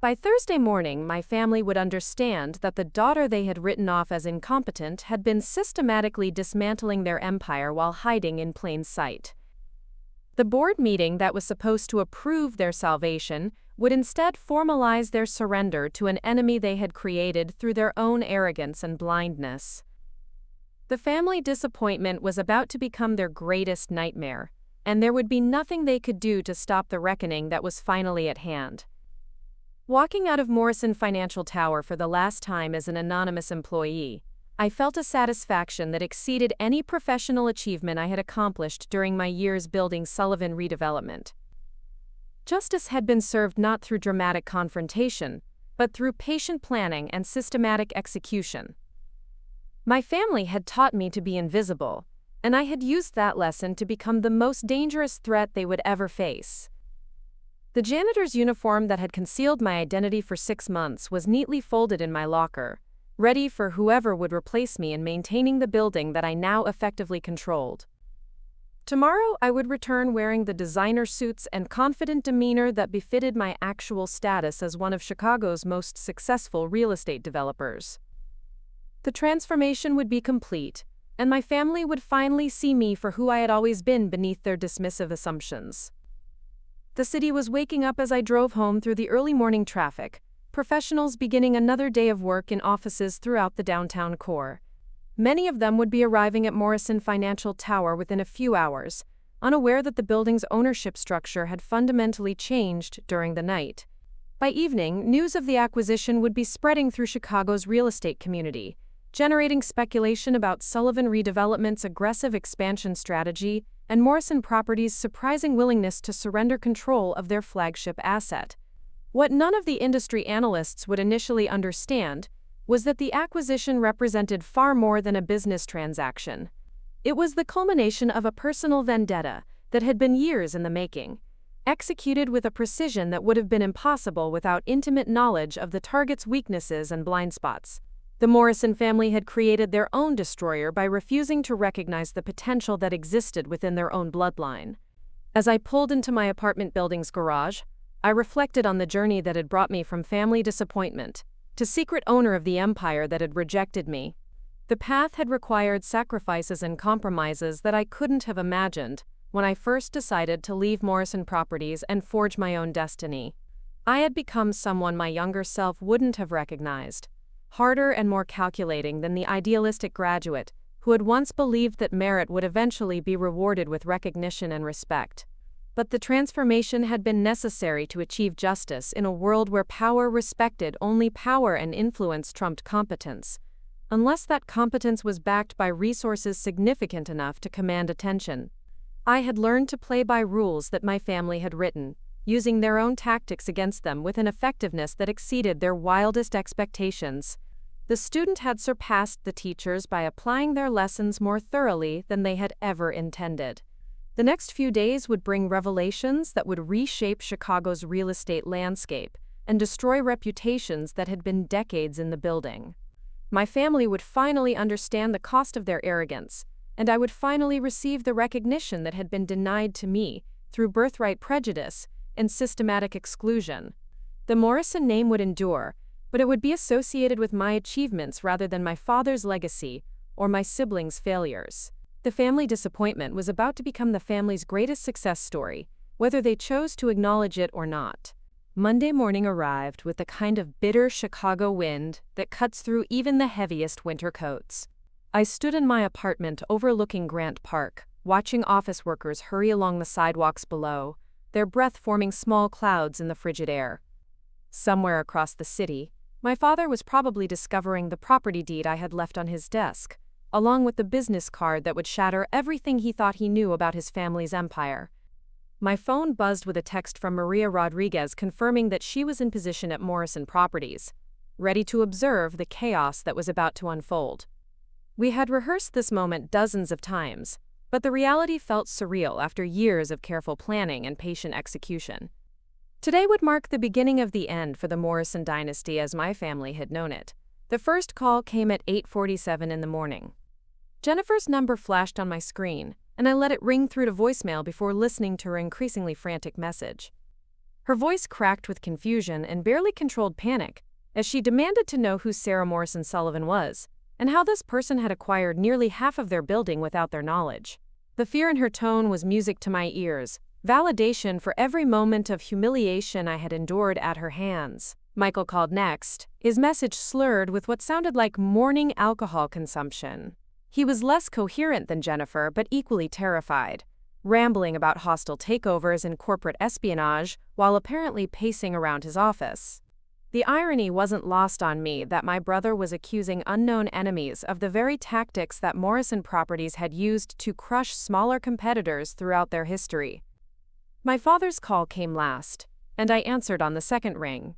By Thursday morning, my family would understand that the daughter they had written off as incompetent had been systematically dismantling their empire while hiding in plain sight. The board meeting that was supposed to approve their salvation would instead formalize their surrender to an enemy they had created through their own arrogance and blindness. The family disappointment was about to become their greatest nightmare, and there would be nothing they could do to stop the reckoning that was finally at hand. Walking out of Morrison Financial Tower for the last time as an anonymous employee, I felt a satisfaction that exceeded any professional achievement I had accomplished during my years building Sullivan Redevelopment. Justice had been served not through dramatic confrontation, but through patient planning and systematic execution. My family had taught me to be invisible, and I had used that lesson to become the most dangerous threat they would ever face. The janitor's uniform that had concealed my identity for 6 months was neatly folded in my locker, ready for whoever would replace me in maintaining the building that I now effectively controlled. Tomorrow, I would return wearing the designer suits and confident demeanor that befitted my actual status as one of Chicago's most successful real estate developers. The transformation would be complete, and my family would finally see me for who I had always been beneath their dismissive assumptions. The city was waking up as I drove home through the early morning traffic, professionals beginning another day of work in offices throughout the downtown core. Many of them would be arriving at Morrison Financial Tower within a few hours, unaware that the building's ownership structure had fundamentally changed during the night. By evening, news of the acquisition would be spreading through Chicago's real estate community, generating speculation about Sullivan Redevelopment's aggressive expansion strategy and Morrison Properties' surprising willingness to surrender control of their flagship asset. What none of the industry analysts would initially understand was that the acquisition represented far more than a business transaction. It was the culmination of a personal vendetta that had been years in the making, executed with a precision that would have been impossible without intimate knowledge of the target's weaknesses and blind spots. The Morrison family had created their own destroyer by refusing to recognize the potential that existed within their own bloodline. As I pulled into my apartment building's garage, I reflected on the journey that had brought me from family disappointment to secret owner of the empire that had rejected me. The path had required sacrifices and compromises that I couldn't have imagined when I first decided to leave Morrison Properties and forge my own destiny. I had become someone my younger self wouldn't have recognized, harder and more calculating than the idealistic graduate who had once believed that merit would eventually be rewarded with recognition and respect. But the transformation had been necessary to achieve justice in a world where power respected only power and influence trumped competence, unless that competence was backed by resources significant enough to command attention. I had learned to play by rules that my family had written, using their own tactics against them with an effectiveness that exceeded their wildest expectations. The student had surpassed the teachers by applying their lessons more thoroughly than they had ever intended. The next few days would bring revelations that would reshape Chicago's real estate landscape and destroy reputations that had been decades in the building. My family would finally understand the cost of their arrogance, and I would finally receive the recognition that had been denied to me through birthright prejudice and systematic exclusion. The Morrison name would endure, but it would be associated with my achievements rather than my father's legacy or my siblings' failures. The family disappointment was about to become the family's greatest success story, whether they chose to acknowledge it or not. Monday morning arrived with the kind of bitter Chicago wind that cuts through even the heaviest winter coats. I stood in my apartment overlooking Grant Park, watching office workers hurry along the sidewalks below, their breath forming small clouds in the frigid air. Somewhere across the city, my father was probably discovering the property deed I had left on his desk, along with the business card that would shatter everything he thought he knew about his family's empire. My phone buzzed with a text from Maria Rodriguez confirming that she was in position at Morrison Properties, ready to observe the chaos that was about to unfold. We had rehearsed this moment dozens of times, but the reality felt surreal after years of careful planning and patient execution. Today would mark the beginning of the end for the Morrison dynasty as my family had known it. The first call came at 8:47 in the morning. Jennifer's number flashed on my screen, and I let it ring through to voicemail before listening to her increasingly frantic message. Her voice cracked with confusion and barely controlled panic as she demanded to know who Sarah Morrison-Sullivan was and how this person had acquired nearly half of their building without their knowledge. The fear in her tone was music to my ears, validation for every moment of humiliation I had endured at her hands. Michael called next, his message slurred with what sounded like morning alcohol consumption. He was less coherent than Jennifer, but equally terrified, rambling about hostile takeovers and corporate espionage while apparently pacing around his office. The irony wasn't lost on me that my brother was accusing unknown enemies of the very tactics that Morrison Properties had used to crush smaller competitors throughout their history. My father's call came last, and I answered on the second ring.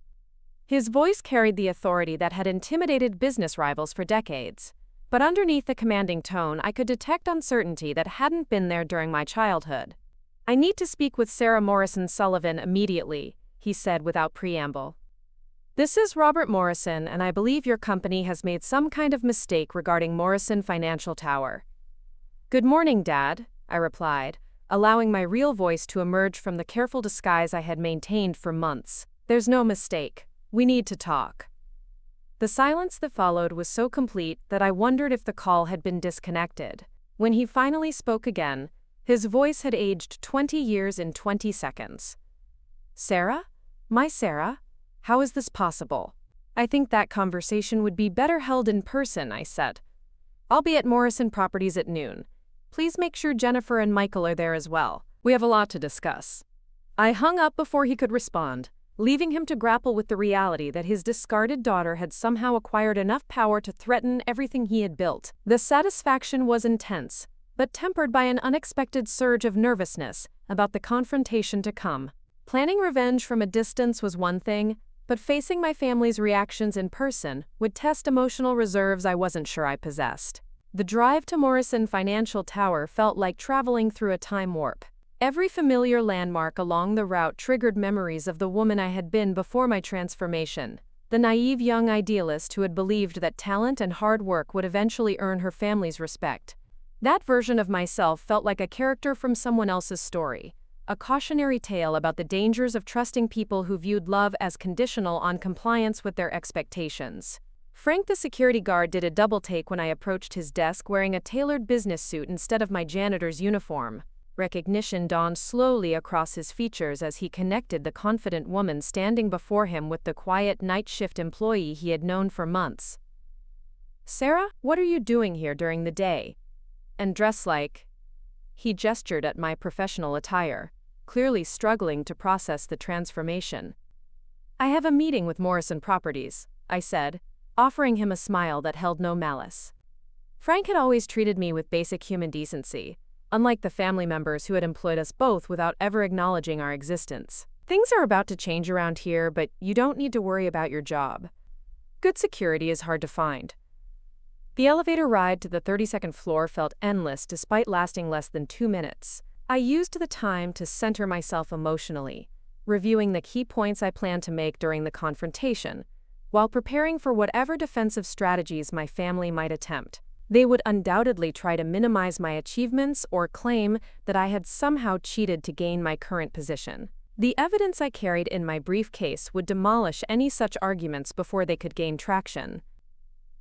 His voice carried the authority that had intimidated business rivals for decades, but underneath the commanding tone I could detect uncertainty that hadn't been there during my childhood. "I need to speak with Sarah Morrison-Sullivan immediately," he said without preamble. "This is Robert Morrison, and I believe your company has made some kind of mistake regarding Morrison Financial Tower." "Good morning, Dad," I replied, allowing my real voice to emerge from the careful disguise I had maintained for months. "There's no mistake. We need to talk." The silence that followed was so complete that I wondered if the call had been disconnected. When he finally spoke again, his voice had aged 20 years in 20 seconds. "Sarah? My Sarah? How is this possible? I think that conversation would be better held in person," I said. "I'll be at Morrison Properties at noon. Please make sure Jennifer and Michael are there as well. We have a lot to discuss." I hung up before he could respond, leaving him to grapple with the reality that his discarded daughter had somehow acquired enough power to threaten everything he had built. The satisfaction was intense, but tempered by an unexpected surge of nervousness about the confrontation to come. Planning revenge from a distance was one thing, but facing my family's reactions in person would test emotional reserves I wasn't sure I possessed. The drive to Morrison Financial Tower felt like traveling through a time warp. Every familiar landmark along the route triggered memories of the woman I had been before my transformation, the naive young idealist who had believed that talent and hard work would eventually earn her family's respect. That version of myself felt like a character from someone else's story, a cautionary tale about the dangers of trusting people who viewed love as conditional on compliance with their expectations. Frank the security guard did a double take when I approached his desk wearing a tailored business suit instead of my janitor's uniform. Recognition dawned slowly across his features as he connected the confident woman standing before him with the quiet night shift employee he had known for months. "Sarah, what are you doing here during the day? And dress like?" He gestured at my professional attire, clearly struggling to process the transformation. "I have a meeting with Morrison Properties," I said, offering him a smile that held no malice. Frank had always treated me with basic human decency, unlike the family members who had employed us both without ever acknowledging our existence. "Things are about to change around here, but you don't need to worry about your job. Good security is hard to find." The elevator ride to the 32nd floor felt endless despite lasting less than 2 minutes. I used the time to center myself emotionally, reviewing the key points I planned to make during the confrontation, while preparing for whatever defensive strategies my family might attempt. They would undoubtedly try to minimize my achievements or claim that I had somehow cheated to gain my current position. The evidence I carried in my briefcase would demolish any such arguments before they could gain traction.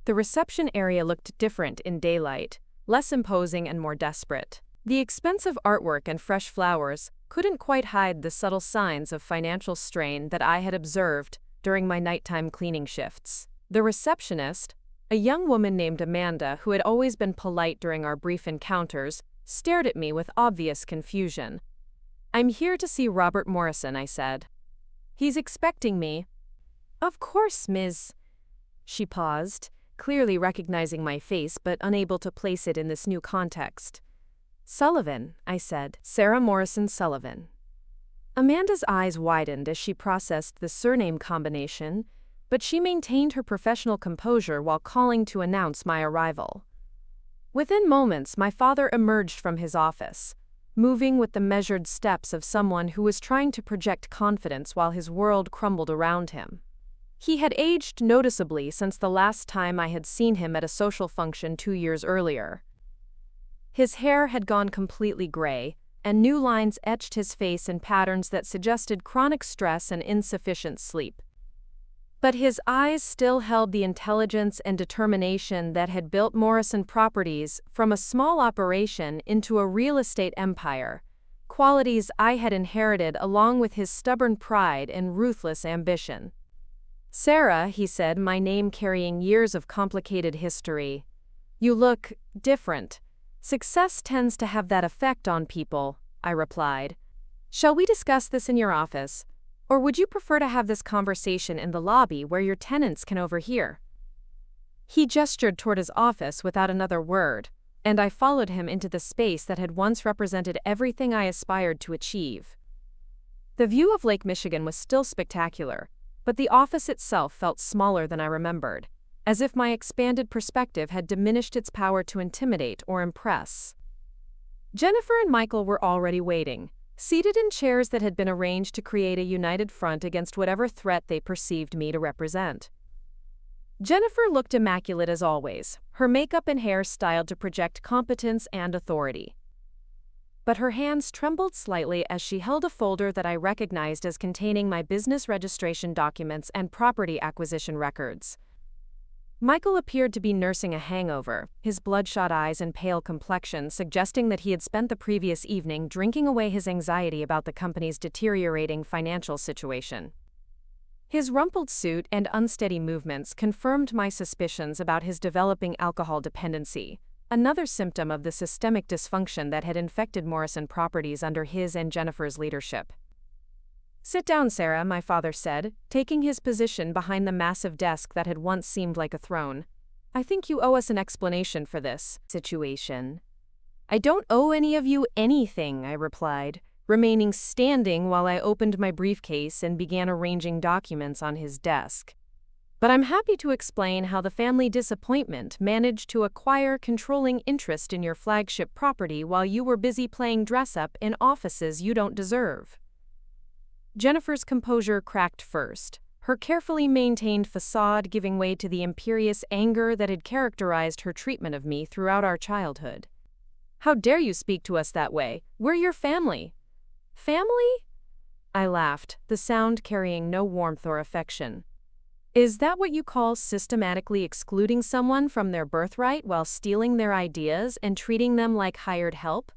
The reception area looked different in daylight, less imposing and more desperate. The expensive artwork and fresh flowers couldn't quite hide the subtle signs of financial strain that I had observed during my nighttime cleaning shifts. The receptionist, a young woman named Amanda who had always been polite during our brief encounters, stared at me with obvious confusion. "I'm here to see Robert Morrison," I said. "He's expecting me." "Of course, Ms." She paused, clearly recognizing my face but unable to place it in this new context. "Sullivan," I said. "Sarah Morrison-Sullivan." Amanda's eyes widened as she processed the surname combination, but she maintained her professional composure while calling to announce my arrival. Within moments, my father emerged from his office, moving with the measured steps of someone who was trying to project confidence while his world crumbled around him. He had aged noticeably since the last time I had seen him at a social function 2 years earlier. His hair had gone completely gray, and new lines etched his face in patterns that suggested chronic stress and insufficient sleep. But his eyes still held the intelligence and determination that had built Morrison Properties from a small operation into a real estate empire, qualities I had inherited along with his stubborn pride and ruthless ambition. "Sarah," he said, my name carrying years of complicated history. "You look different. Success tends to have that effect on people," I replied. "Shall we discuss this in your office? Or would you prefer to have this conversation in the lobby where your tenants can overhear?" He gestured toward his office without another word, and I followed him into the space that had once represented everything I aspired to achieve. The view of Lake Michigan was still spectacular, but the office itself felt smaller than I remembered, as if my expanded perspective had diminished its power to intimidate or impress. Jennifer and Michael were already waiting, seated in chairs that had been arranged to create a united front against whatever threat they perceived me to represent. Jennifer looked immaculate as always, her makeup and hair styled to project competence and authority. But her hands trembled slightly as she held a folder that I recognized as containing my business registration documents and property acquisition records. Michael appeared to be nursing a hangover, his bloodshot eyes and pale complexion suggesting that he had spent the previous evening drinking away his anxiety about the company's deteriorating financial situation. His rumpled suit and unsteady movements confirmed my suspicions about his developing alcohol dependency, another symptom of the systemic dysfunction that had infected Morrison Properties under his and Jennifer's leadership. "Sit down, Sarah," my father said, taking his position behind the massive desk that had once seemed like a throne. "I think you owe us an explanation for this situation." "I don't owe any of you anything," I replied, remaining standing while I opened my briefcase and began arranging documents on his desk. But I'm happy to explain how the family disappointment managed to acquire controlling interest in your flagship property while you were busy playing dress-up in offices you don't deserve. Jennifer's composure cracked first, her carefully maintained facade giving way to the imperious anger that had characterized her treatment of me throughout our childhood. "How dare you speak to us that way? We're your family." "Family?" I laughed, the sound carrying no warmth or affection. "Is that what you call systematically excluding someone from their birthright while stealing their ideas and treating them like hired help?"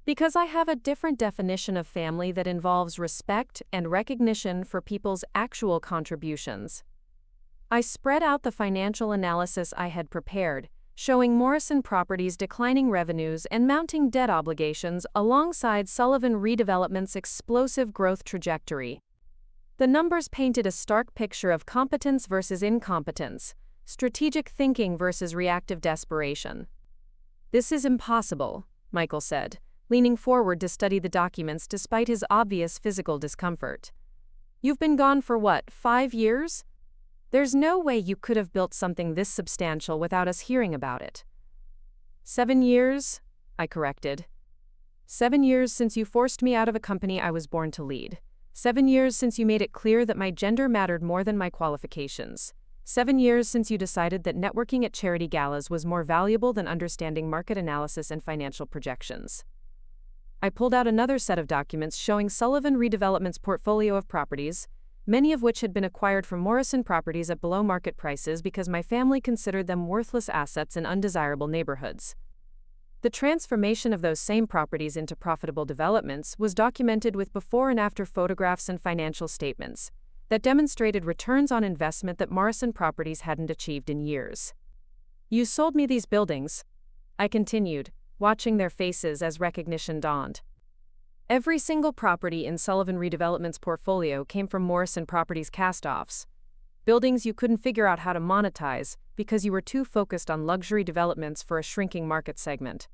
"Because I have a different definition of family that involves respect and recognition for people's actual contributions." I spread out the financial analysis I had prepared, showing Morrison Properties' declining revenues and mounting debt obligations alongside Sullivan Redevelopment's explosive growth trajectory. The numbers painted a stark picture of competence versus incompetence, strategic thinking versus reactive desperation. "This is impossible," Michael said, leaning forward to study the documents despite his obvious physical discomfort. "You've been gone for what, 5 years? There's no way you could have built something this substantial without us hearing about it." 7 years, I corrected. 7 years since you forced me out of a company I was born to lead. 7 years since you made it clear that my gender mattered more than my qualifications. 7 years since you decided that networking at charity galas was more valuable than understanding market analysis and financial projections. I pulled out another set of documents showing Sullivan Redevelopment's portfolio of properties, many of which had been acquired from Morrison Properties at below-market prices because my family considered them worthless assets in undesirable neighborhoods. The transformation of those same properties into profitable developments was documented with before and after photographs and financial statements that demonstrated returns on investment that Morrison Properties hadn't achieved in years. "You sold me these buildings," I continued, watching their faces as recognition dawned. "Every single property in Sullivan Redevelopment's portfolio came from Morrison Properties cast-offs. Buildings you couldn't figure out how to monetize because you were too focused on luxury developments for a shrinking market segment."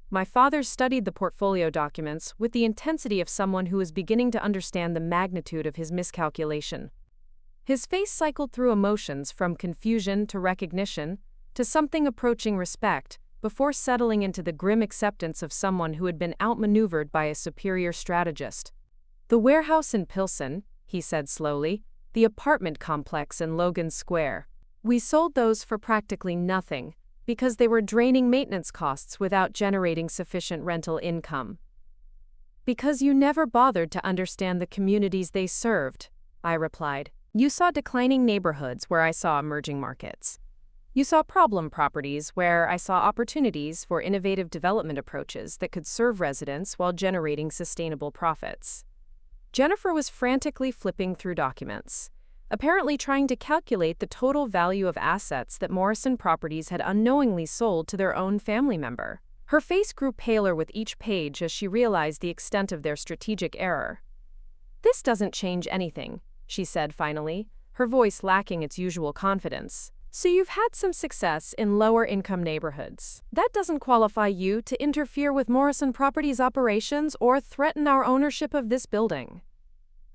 My father studied the portfolio documents with the intensity of someone who was beginning to understand the magnitude of his miscalculation. His face cycled through emotions from confusion to recognition to something approaching respect before settling into the grim acceptance of someone who had been outmaneuvered by a superior strategist. "The warehouse in Pilsen," he said slowly, "the apartment complex in Logan Square. We sold those for practically nothing because they were draining maintenance costs without generating sufficient rental income." "Because you never bothered to understand the communities they served," I replied. "You saw declining neighborhoods where I saw emerging markets. You saw problem properties where I saw opportunities for innovative development approaches that could serve residents while generating sustainable profits." Jennifer was frantically flipping through documents, apparently trying to calculate the total value of assets that Morrison Properties had unknowingly sold to their own family member. Her face grew paler with each page as she realized the extent of their strategic error. "This doesn't change anything," she said finally, her voice lacking its usual confidence. "So you've had some success in lower-income neighborhoods. That doesn't qualify you to interfere with Morrison Properties' operations or threaten our ownership of this building."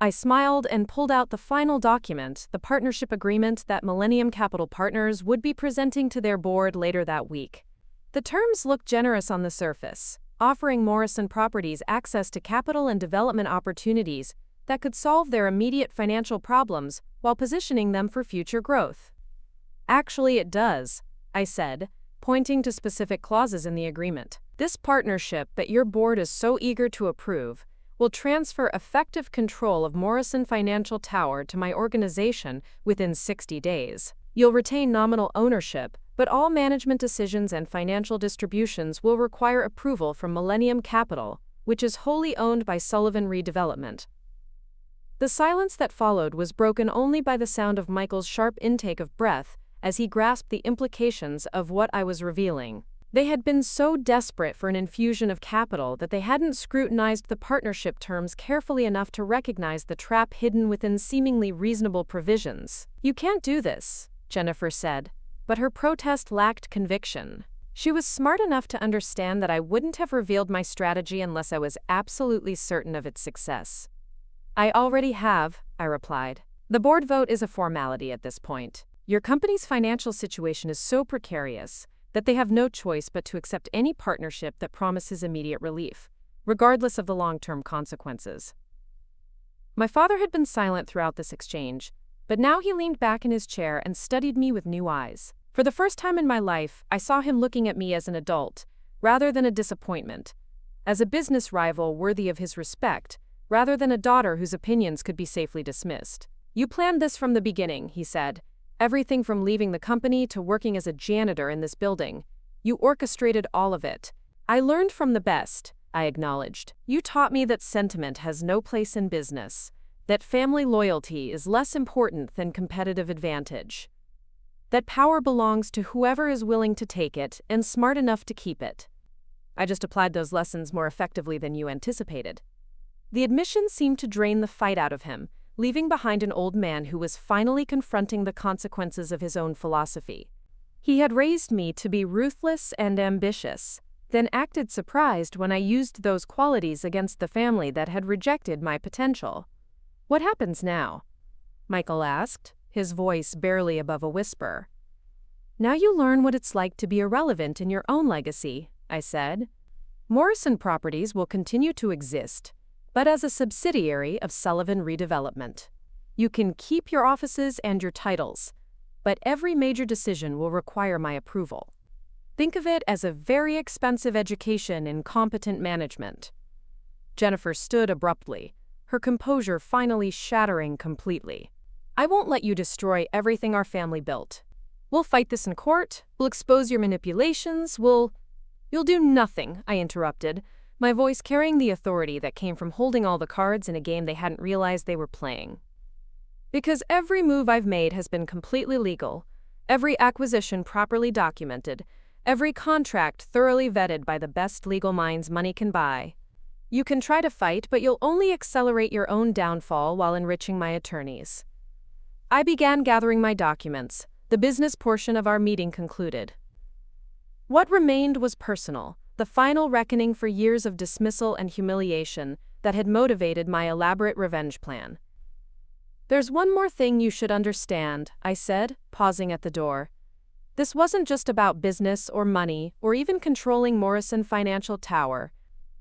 I smiled and pulled out the final document, the partnership agreement that Millennium Capital Partners would be presenting to their board later that week. The terms looked generous on the surface, offering Morrison Properties access to capital and development opportunities that could solve their immediate financial problems while positioning them for future growth. "Actually, it does," I said, pointing to specific clauses in the agreement. "This partnership that your board is so eager to approve will transfer effective control of Morrison Financial Tower to my organization within 60 days. You'll retain nominal ownership, but all management decisions and financial distributions will require approval from Millennium Capital, which is wholly owned by Sullivan Redevelopment." The silence that followed was broken only by the sound of Michael's sharp intake of breath as he grasped the implications of what I was revealing. They had been so desperate for an infusion of capital that they hadn't scrutinized the partnership terms carefully enough to recognize the trap hidden within seemingly reasonable provisions. "You can't do this," Jennifer said, but her protest lacked conviction. She was smart enough to understand that I wouldn't have revealed my strategy unless I was absolutely certain of its success. I already have, I replied. The board vote is a formality at this point. Your company's financial situation is so precarious that they have no choice but to accept any partnership that promises immediate relief, regardless of the long-term consequences. My father had been silent throughout this exchange, but now he leaned back in his chair and studied me with new eyes. For the first time in my life, I saw him looking at me as an adult, rather than a disappointment, as a business rival worthy of his respect, rather than a daughter whose opinions could be safely dismissed. You planned this from the beginning, he said. Everything from leaving the company to working as a janitor in this building. You orchestrated all of it. I learned from the best, I acknowledged. You taught me that sentiment has no place in business, that family loyalty is less important than competitive advantage, that power belongs to whoever is willing to take it and smart enough to keep it. I just applied those lessons more effectively than you anticipated. The admission seemed to drain the fight out of him, leaving behind an old man who was finally confronting the consequences of his own philosophy. He had raised me to be ruthless and ambitious, then acted surprised when I used those qualities against the family that had rejected my potential. What happens now? Michael asked, his voice barely above a whisper. Now you learn what it's like to be irrelevant in your own legacy, I said. Morrison Properties will continue to exist, but as a subsidiary of Sullivan Redevelopment. You can keep your offices and your titles, but every major decision will require my approval. Think of it as a very expensive education in competent management. Jennifer stood abruptly, her composure finally shattering completely. I won't let you destroy everything our family built. We'll fight this in court, we'll expose your manipulations, You'll do nothing, I interrupted, my voice carrying the authority that came from holding all the cards in a game they hadn't realized they were playing. Because every move I've made has been completely legal, every acquisition properly documented, every contract thoroughly vetted by the best legal minds money can buy. You can try to fight, but you'll only accelerate your own downfall while enriching my attorneys. I began gathering my documents. The business portion of our meeting concluded. What remained was personal, the final reckoning for years of dismissal and humiliation that had motivated my elaborate revenge plan. There's one more thing you should understand, I said, pausing at the door. This wasn't just about business or money or even controlling Morrison Financial Tower.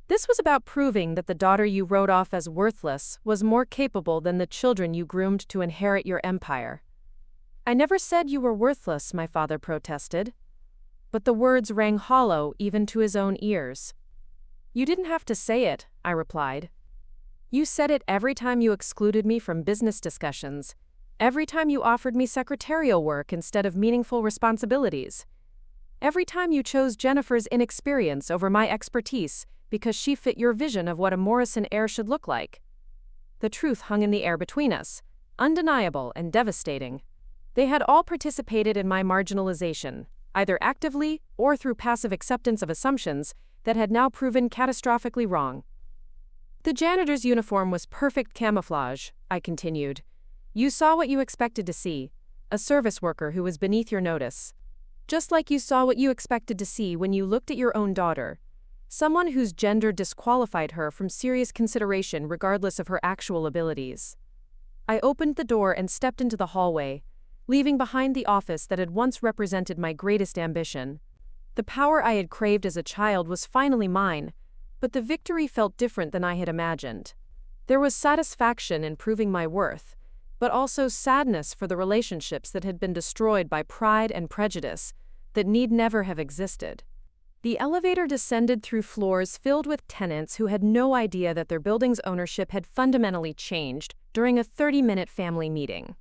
This was about proving that the daughter you wrote off as worthless was more capable than the children you groomed to inherit your empire. I never said you were worthless, my father protested. But the words rang hollow even to his own ears. You didn't have to say it, I replied. You said it every time you excluded me from business discussions, every time you offered me secretarial work instead of meaningful responsibilities, every time you chose Jennifer's inexperience over my expertise because she fit your vision of what a Morrison heir should look like. The truth hung in the air between us, undeniable and devastating. They had all participated in my marginalization, either actively or through passive acceptance of assumptions that had now proven catastrophically wrong. The janitor's uniform was perfect camouflage, I continued. You saw what you expected to see, a service worker who was beneath your notice. Just like you saw what you expected to see when you looked at your own daughter, someone whose gender disqualified her from serious consideration regardless of her actual abilities. I opened the door and stepped into the hallway, leaving behind the office that had once represented my greatest ambition. The power I had craved as a child was finally mine, but the victory felt different than I had imagined. There was satisfaction in proving my worth, but also sadness for the relationships that had been destroyed by pride and prejudice that need never have existed. The elevator descended through floors filled with tenants who had no idea that their building's ownership had fundamentally changed during a 30-minute family meeting.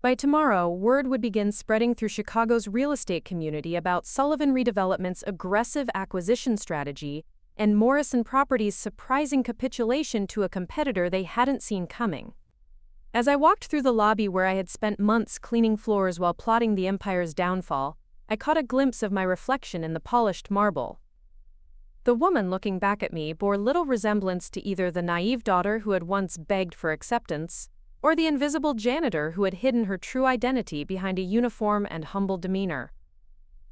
By tomorrow, word would begin spreading through Chicago's real estate community about Sullivan Redevelopment's aggressive acquisition strategy and Morrison Properties' surprising capitulation to a competitor they hadn't seen coming. As I walked through the lobby where I had spent months cleaning floors while plotting the empire's downfall, I caught a glimpse of my reflection in the polished marble. The woman looking back at me bore little resemblance to either the naive daughter who had once begged for acceptance, or the invisible janitor who had hidden her true identity behind a uniform and humble demeanor.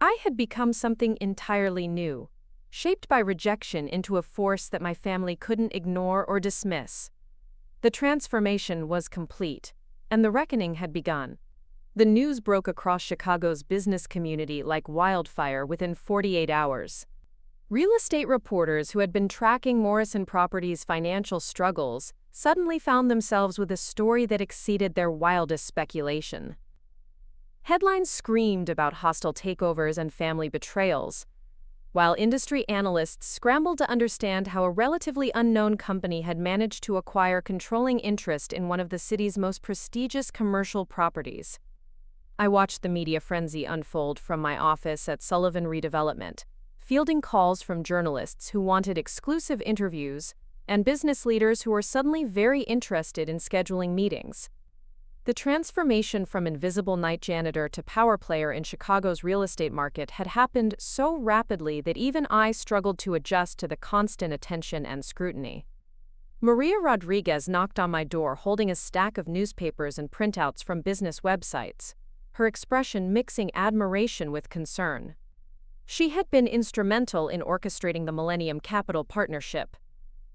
I had become something entirely new, shaped by rejection into a force that my family couldn't ignore or dismiss. The transformation was complete, and the reckoning had begun. The news broke across Chicago's business community like wildfire within 48 hours. Real estate reporters who had been tracking Morrison Properties' financial struggles suddenly found themselves with a story that exceeded their wildest speculation. Headlines screamed about hostile takeovers and family betrayals, while industry analysts scrambled to understand how a relatively unknown company had managed to acquire controlling interest in one of the city's most prestigious commercial properties. I watched the media frenzy unfold from my office at Sullivan Redevelopment, fielding calls from journalists who wanted exclusive interviews and business leaders who were suddenly very interested in scheduling meetings. The transformation from invisible night janitor to power player in Chicago's real estate market had happened so rapidly that even I struggled to adjust to the constant attention and scrutiny. Maria Rodriguez knocked on my door holding a stack of newspapers and printouts from business websites, her expression mixing admiration with concern. She had been instrumental in orchestrating the Millennium Capital Partnership,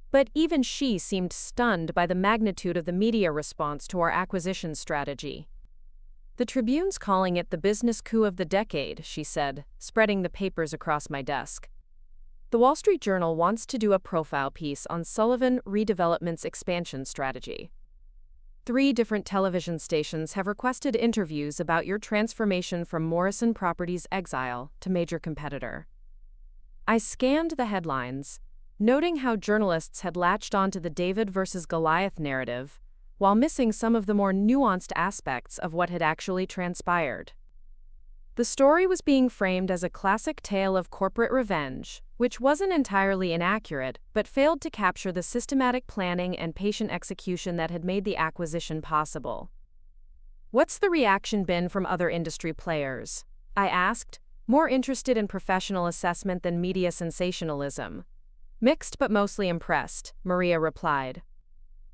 but even she seemed stunned by the magnitude of the media response to our acquisition strategy. "The Tribune's calling it the business coup of the decade," she said, spreading the papers across my desk. "The Wall Street Journal wants to do a profile piece on Sullivan Redevelopment's expansion strategy. 3 different television stations have requested interviews about your transformation from Morrison Properties' exile to major competitor." I scanned the headlines, noting how journalists had latched onto the David versus Goliath narrative, while missing some of the more nuanced aspects of what had actually transpired. The story was being framed as a classic tale of corporate revenge, which wasn't entirely inaccurate, but failed to capture the systematic planning and patient execution that had made the acquisition possible. "What's the reaction been from other industry players?" I asked, more interested in professional assessment than media sensationalism. "Mixed but mostly impressed," Maria replied.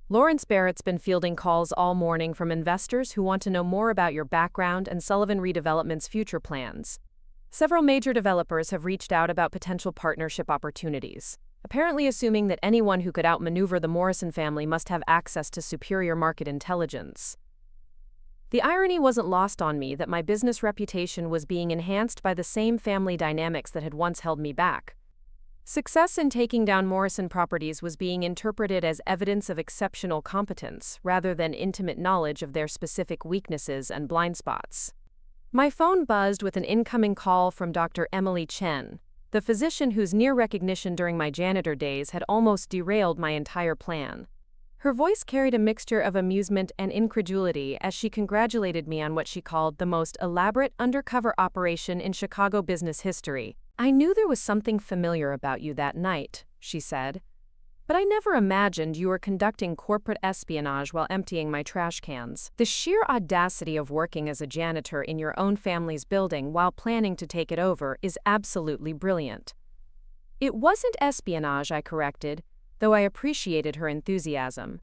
"Lawrence Barrett's been fielding calls all morning from investors who want to know more about your background and Sullivan Redevelopment's future plans. Several major developers have reached out about potential partnership opportunities, apparently assuming that anyone who could outmaneuver the Morrison family must have access to superior market intelligence." The irony wasn't lost on me that my business reputation was being enhanced by the same family dynamics that had once held me back. Success in taking down Morrison Properties was being interpreted as evidence of exceptional competence rather than intimate knowledge of their specific weaknesses and blind spots. My phone buzzed with an incoming call from Dr. Emily Chen, the physician whose near recognition during my janitor days had almost derailed my entire plan. Her voice carried a mixture of amusement and incredulity as she congratulated me on what she called the most elaborate undercover operation in Chicago business history. "I knew there was something familiar about you that night," she said, "but I never imagined you were conducting corporate espionage while emptying my trash cans. The sheer audacity of working as a janitor in your own family's building while planning to take it over is absolutely brilliant." "It wasn't espionage," I corrected, though I appreciated her enthusiasm.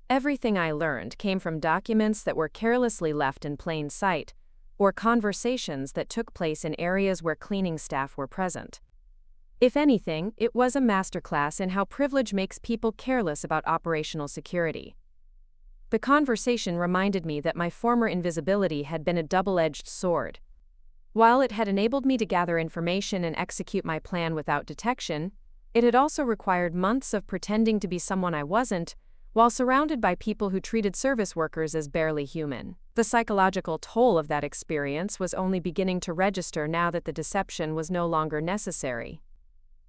Everything I learned came from documents that were carelessly left in plain sight, or conversations that took place in areas where cleaning staff were present. If anything, it was a masterclass in how privilege makes people careless about operational security. The conversation reminded me that my former invisibility had been a double-edged sword. While it had enabled me to gather information and execute my plan without detection, it had also required months of pretending to be someone I wasn't, while surrounded by people who treated service workers as barely human. The psychological toll of that experience was only beginning to register now that the deception was no longer necessary.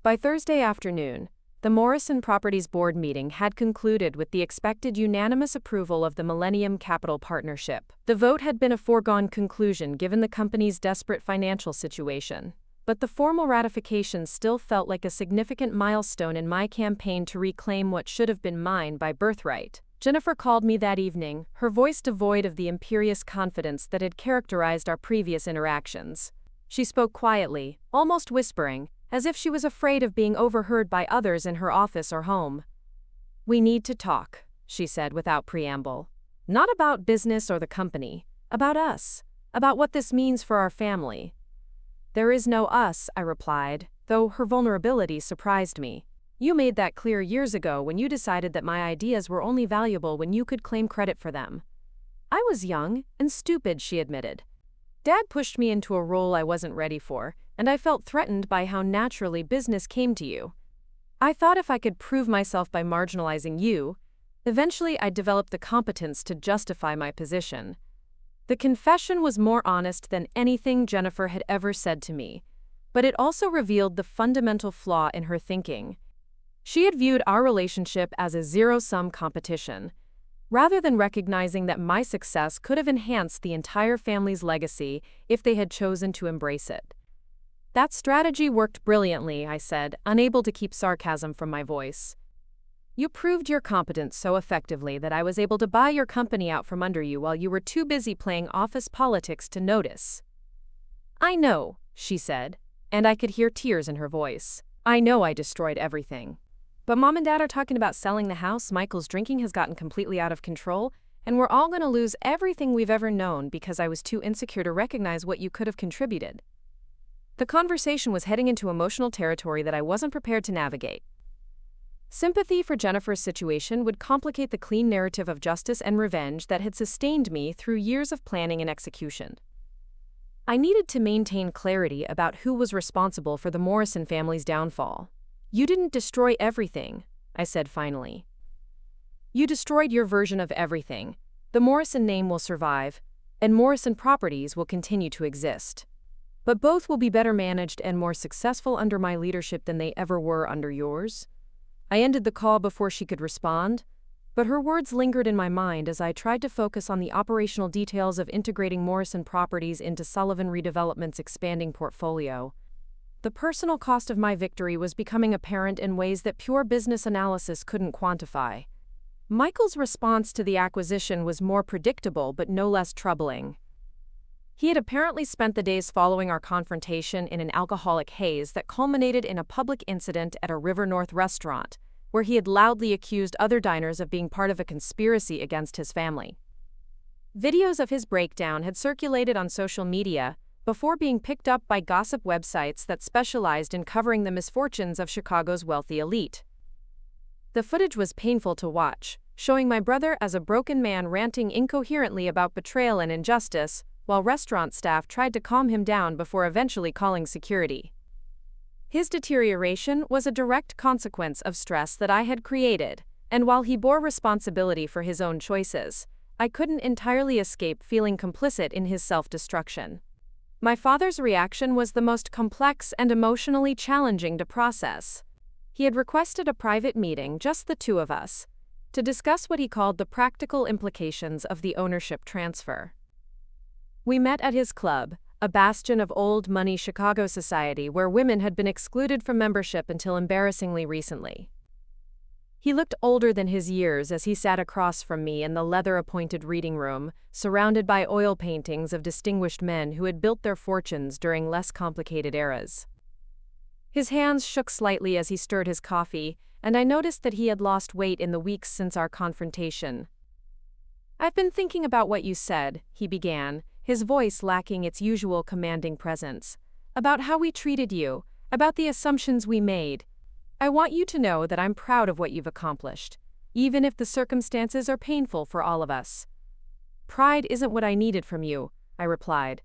By Thursday afternoon, the Morrison Properties Board meeting had concluded with the expected unanimous approval of the Millennium Capital Partnership. The vote had been a foregone conclusion given the company's desperate financial situation, but the formal ratification still felt like a significant milestone in my campaign to reclaim what should have been mine by birthright. Jennifer called me that evening, her voice devoid of the imperious confidence that had characterized our previous interactions. She spoke quietly, almost whispering, as if she was afraid of being overheard by others in her office or home. "We need to talk," she said without preamble. "Not about business or the company, about us, about what this means for our family." "There is no us," I replied, though her vulnerability surprised me. "You made that clear years ago when you decided that my ideas were only valuable when you could claim credit for them." "I was young and stupid," she admitted. "Dad pushed me into a role I wasn't ready for, and I felt threatened by how naturally business came to you. I thought if I could prove myself by marginalizing you, eventually I'd develop the competence to justify my position." The confession was more honest than anything Jennifer had ever said to me, but it also revealed the fundamental flaw in her thinking. She had viewed our relationship as a zero-sum competition, rather than recognizing that my success could have enhanced the entire family's legacy if they had chosen to embrace it. "That strategy worked brilliantly," I said, unable to keep sarcasm from my voice. "You proved your competence so effectively that I was able to buy your company out from under you while you were too busy playing office politics to notice." "I know," she said, and I could hear tears in her voice. "I know I destroyed everything. But Mom and Dad are talking about selling the house. Michael's drinking has gotten completely out of control, and we're all going to lose everything we've ever known because I was too insecure to recognize what you could have contributed." The conversation was heading into emotional territory that I wasn't prepared to navigate. Sympathy for Jennifer's situation would complicate the clean narrative of justice and revenge that had sustained me through years of planning and execution. I needed to maintain clarity about who was responsible for the Morrison family's downfall. "You didn't destroy everything," I said finally. "You destroyed your version of everything. The Morrison name will survive, and Morrison properties will continue to exist. But both will be better managed and more successful under my leadership than they ever were under yours." I ended the call before she could respond, but her words lingered in my mind as I tried to focus on the operational details of integrating Morrison properties into Sullivan Redevelopment's expanding portfolio. The personal cost of my victory was becoming apparent in ways that pure business analysis couldn't quantify. Michael's response to the acquisition was more predictable but no less troubling. He had apparently spent the days following our confrontation in an alcoholic haze that culminated in a public incident at a River North restaurant, where he had loudly accused other diners of being part of a conspiracy against his family. Videos of his breakdown had circulated on social media before being picked up by gossip websites that specialized in covering the misfortunes of Chicago's wealthy elite. The footage was painful to watch, showing my brother as a broken man ranting incoherently about betrayal and injustice, while restaurant staff tried to calm him down before eventually calling security. His deterioration was a direct consequence of stress that I had created, and while he bore responsibility for his own choices, I couldn't entirely escape feeling complicit in his self-destruction. My father's reaction was the most complex and emotionally challenging to process. He had requested a private meeting, just the two of us, to discuss what he called the practical implications of the ownership transfer. We met at his club, a bastion of old money Chicago society where women had been excluded from membership until embarrassingly recently. He looked older than his years as he sat across from me in the leather-appointed reading room, surrounded by oil paintings of distinguished men who had built their fortunes during less complicated eras. His hands shook slightly as he stirred his coffee, and I noticed that he had lost weight in the weeks since our confrontation. "I've been thinking about what you said," he began, his voice lacking its usual commanding presence, "about how we treated you, about the assumptions we made. I want you to know that I'm proud of what you've accomplished, even if the circumstances are painful for all of us." "Pride isn't what I needed from you," I replied.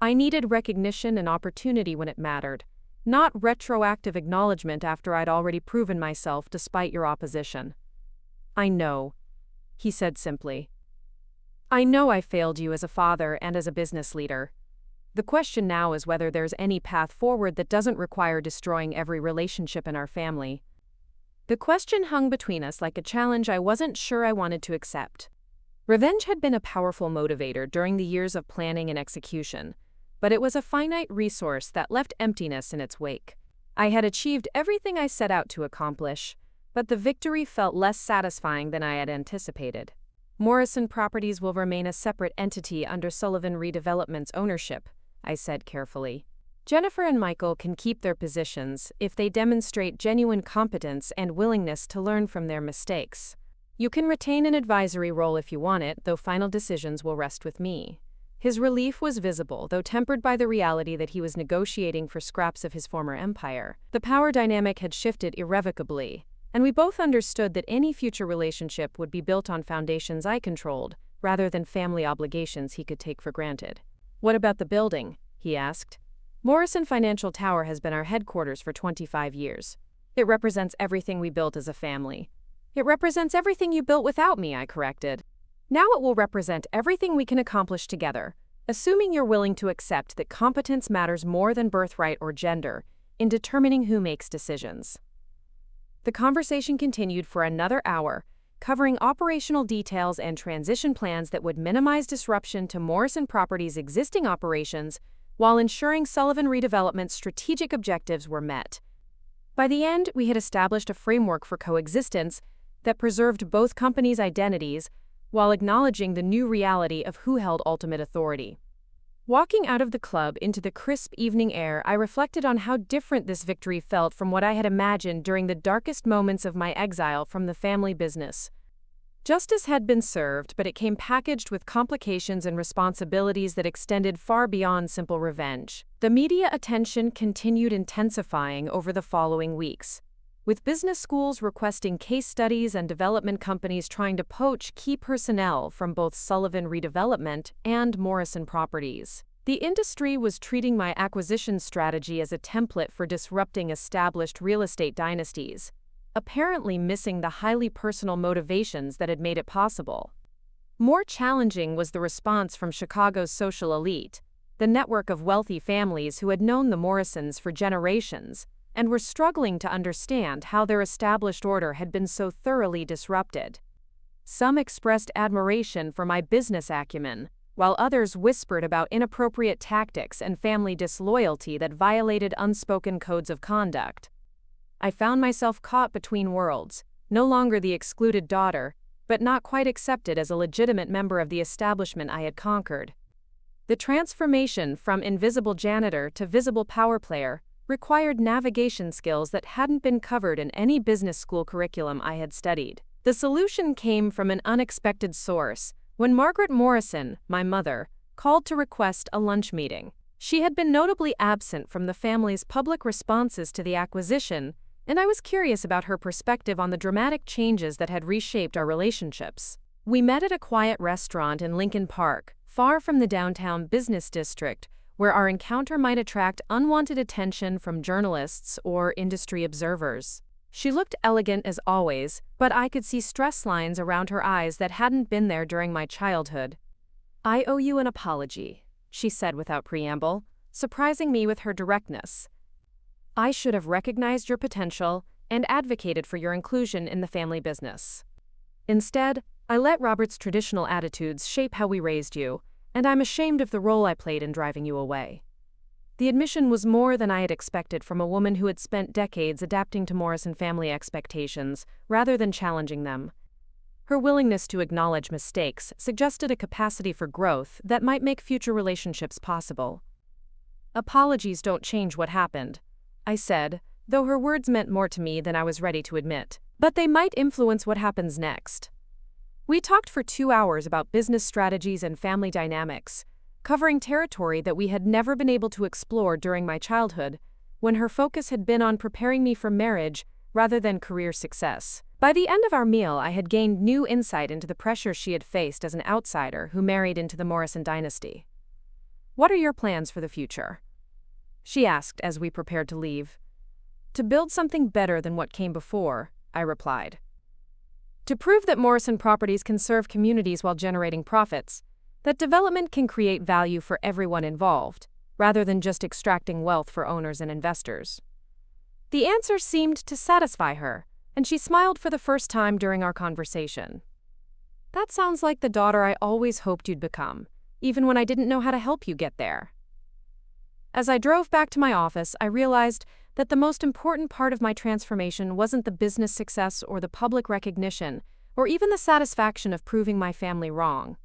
"I needed recognition and opportunity when it mattered, not retroactive acknowledgement after I'd already proven myself despite your opposition." "I know," he said simply. "I know I failed you as a father and as a business leader. The question now is whether there's any path forward that doesn't require destroying every relationship in our family." The question hung between us like a challenge I wasn't sure I wanted to accept. Revenge had been a powerful motivator during the years of planning and execution, but it was a finite resource that left emptiness in its wake. I had achieved everything I set out to accomplish, but the victory felt less satisfying than I had anticipated. "Morrison Properties will remain a separate entity under Sullivan Redevelopment's ownership," I said carefully. "Jennifer and Michael can keep their positions if they demonstrate genuine competence and willingness to learn from their mistakes. You can retain an advisory role if you want it, though final decisions will rest with me." His relief was visible, though tempered by the reality that he was negotiating for scraps of his former empire. The power dynamic had shifted irrevocably, and we both understood that any future relationship would be built on foundations I controlled, rather than family obligations he could take for granted. "What about the building?" he asked. "Morrison Financial Tower has been our headquarters for 25 years. It represents everything we built as a family." "It represents everything you built without me," I corrected. "Now it will represent everything we can accomplish together, assuming you're willing to accept that competence matters more than birthright or gender in determining who makes decisions." The conversation continued for another hour, covering operational details and transition plans that would minimize disruption to Morrison Properties' existing operations while ensuring Sullivan Redevelopment's strategic objectives were met. By the end, we had established a framework for coexistence that preserved both companies' identities while acknowledging the new reality of who held ultimate authority. Walking out of the club into the crisp evening air, I reflected on how different this victory felt from what I had imagined during the darkest moments of my exile from the family business. Justice had been served, but it came packaged with complications and responsibilities that extended far beyond simple revenge. The media attention continued intensifying over the following weeks, with business schools requesting case studies and development companies trying to poach key personnel from both Sullivan Redevelopment and Morrison Properties. The industry was treating my acquisition strategy as a template for disrupting established real estate dynasties, apparently missing the highly personal motivations that had made it possible. More challenging was the response from Chicago's social elite, the network of wealthy families who had known the Morrisons for generations and were struggling to understand how their established order had been so thoroughly disrupted. Some expressed admiration for my business acumen, while others whispered about inappropriate tactics and family disloyalty that violated unspoken codes of conduct. I found myself caught between worlds, no longer the excluded daughter, but not quite accepted as a legitimate member of the establishment I had conquered. The transformation from invisible janitor to visible power player required navigation skills that hadn't been covered in any business school curriculum I had studied. The solution came from an unexpected source when Margaret Morrison, my mother, called to request a lunch meeting. She had been notably absent from the family's public responses to the acquisition, and I was curious about her perspective on the dramatic changes that had reshaped our relationships. We met at a quiet restaurant in Lincoln Park, far from the downtown business district, where our encounter might attract unwanted attention from journalists or industry observers. She looked elegant as always, but I could see stress lines around her eyes that hadn't been there during my childhood. "I owe you an apology," she said without preamble, surprising me with her directness. "I should have recognized your potential and advocated for your inclusion in the family business. Instead, I let Robert's traditional attitudes shape how we raised you, and I'm ashamed of the role I played in driving you away." The admission was more than I had expected from a woman who had spent decades adapting to Morrison family expectations rather than challenging them. Her willingness to acknowledge mistakes suggested a capacity for growth that might make future relationships possible. "Apologies don't change what happened," I said, though her words meant more to me than I was ready to admit. "But they might influence what happens next." We talked for 2 hours about business strategies and family dynamics, covering territory that we had never been able to explore during my childhood, when her focus had been on preparing me for marriage rather than career success. By the end of our meal, I had gained new insight into the pressures she had faced as an outsider who married into the Morrison dynasty. "What are your plans for the future?" she asked as we prepared to leave. "To build something better than what came before," I replied. "To prove that Morrison Properties can serve communities while generating profits, that development can create value for everyone involved, rather than just extracting wealth for owners and investors." The answer seemed to satisfy her, and she smiled for the first time during our conversation. "That sounds like the daughter I always hoped you'd become, even when I didn't know how to help you get there." As I drove back to my office, I realized that the most important part of my transformation wasn't the business success or the public recognition, or even the satisfaction of proving my family wrong.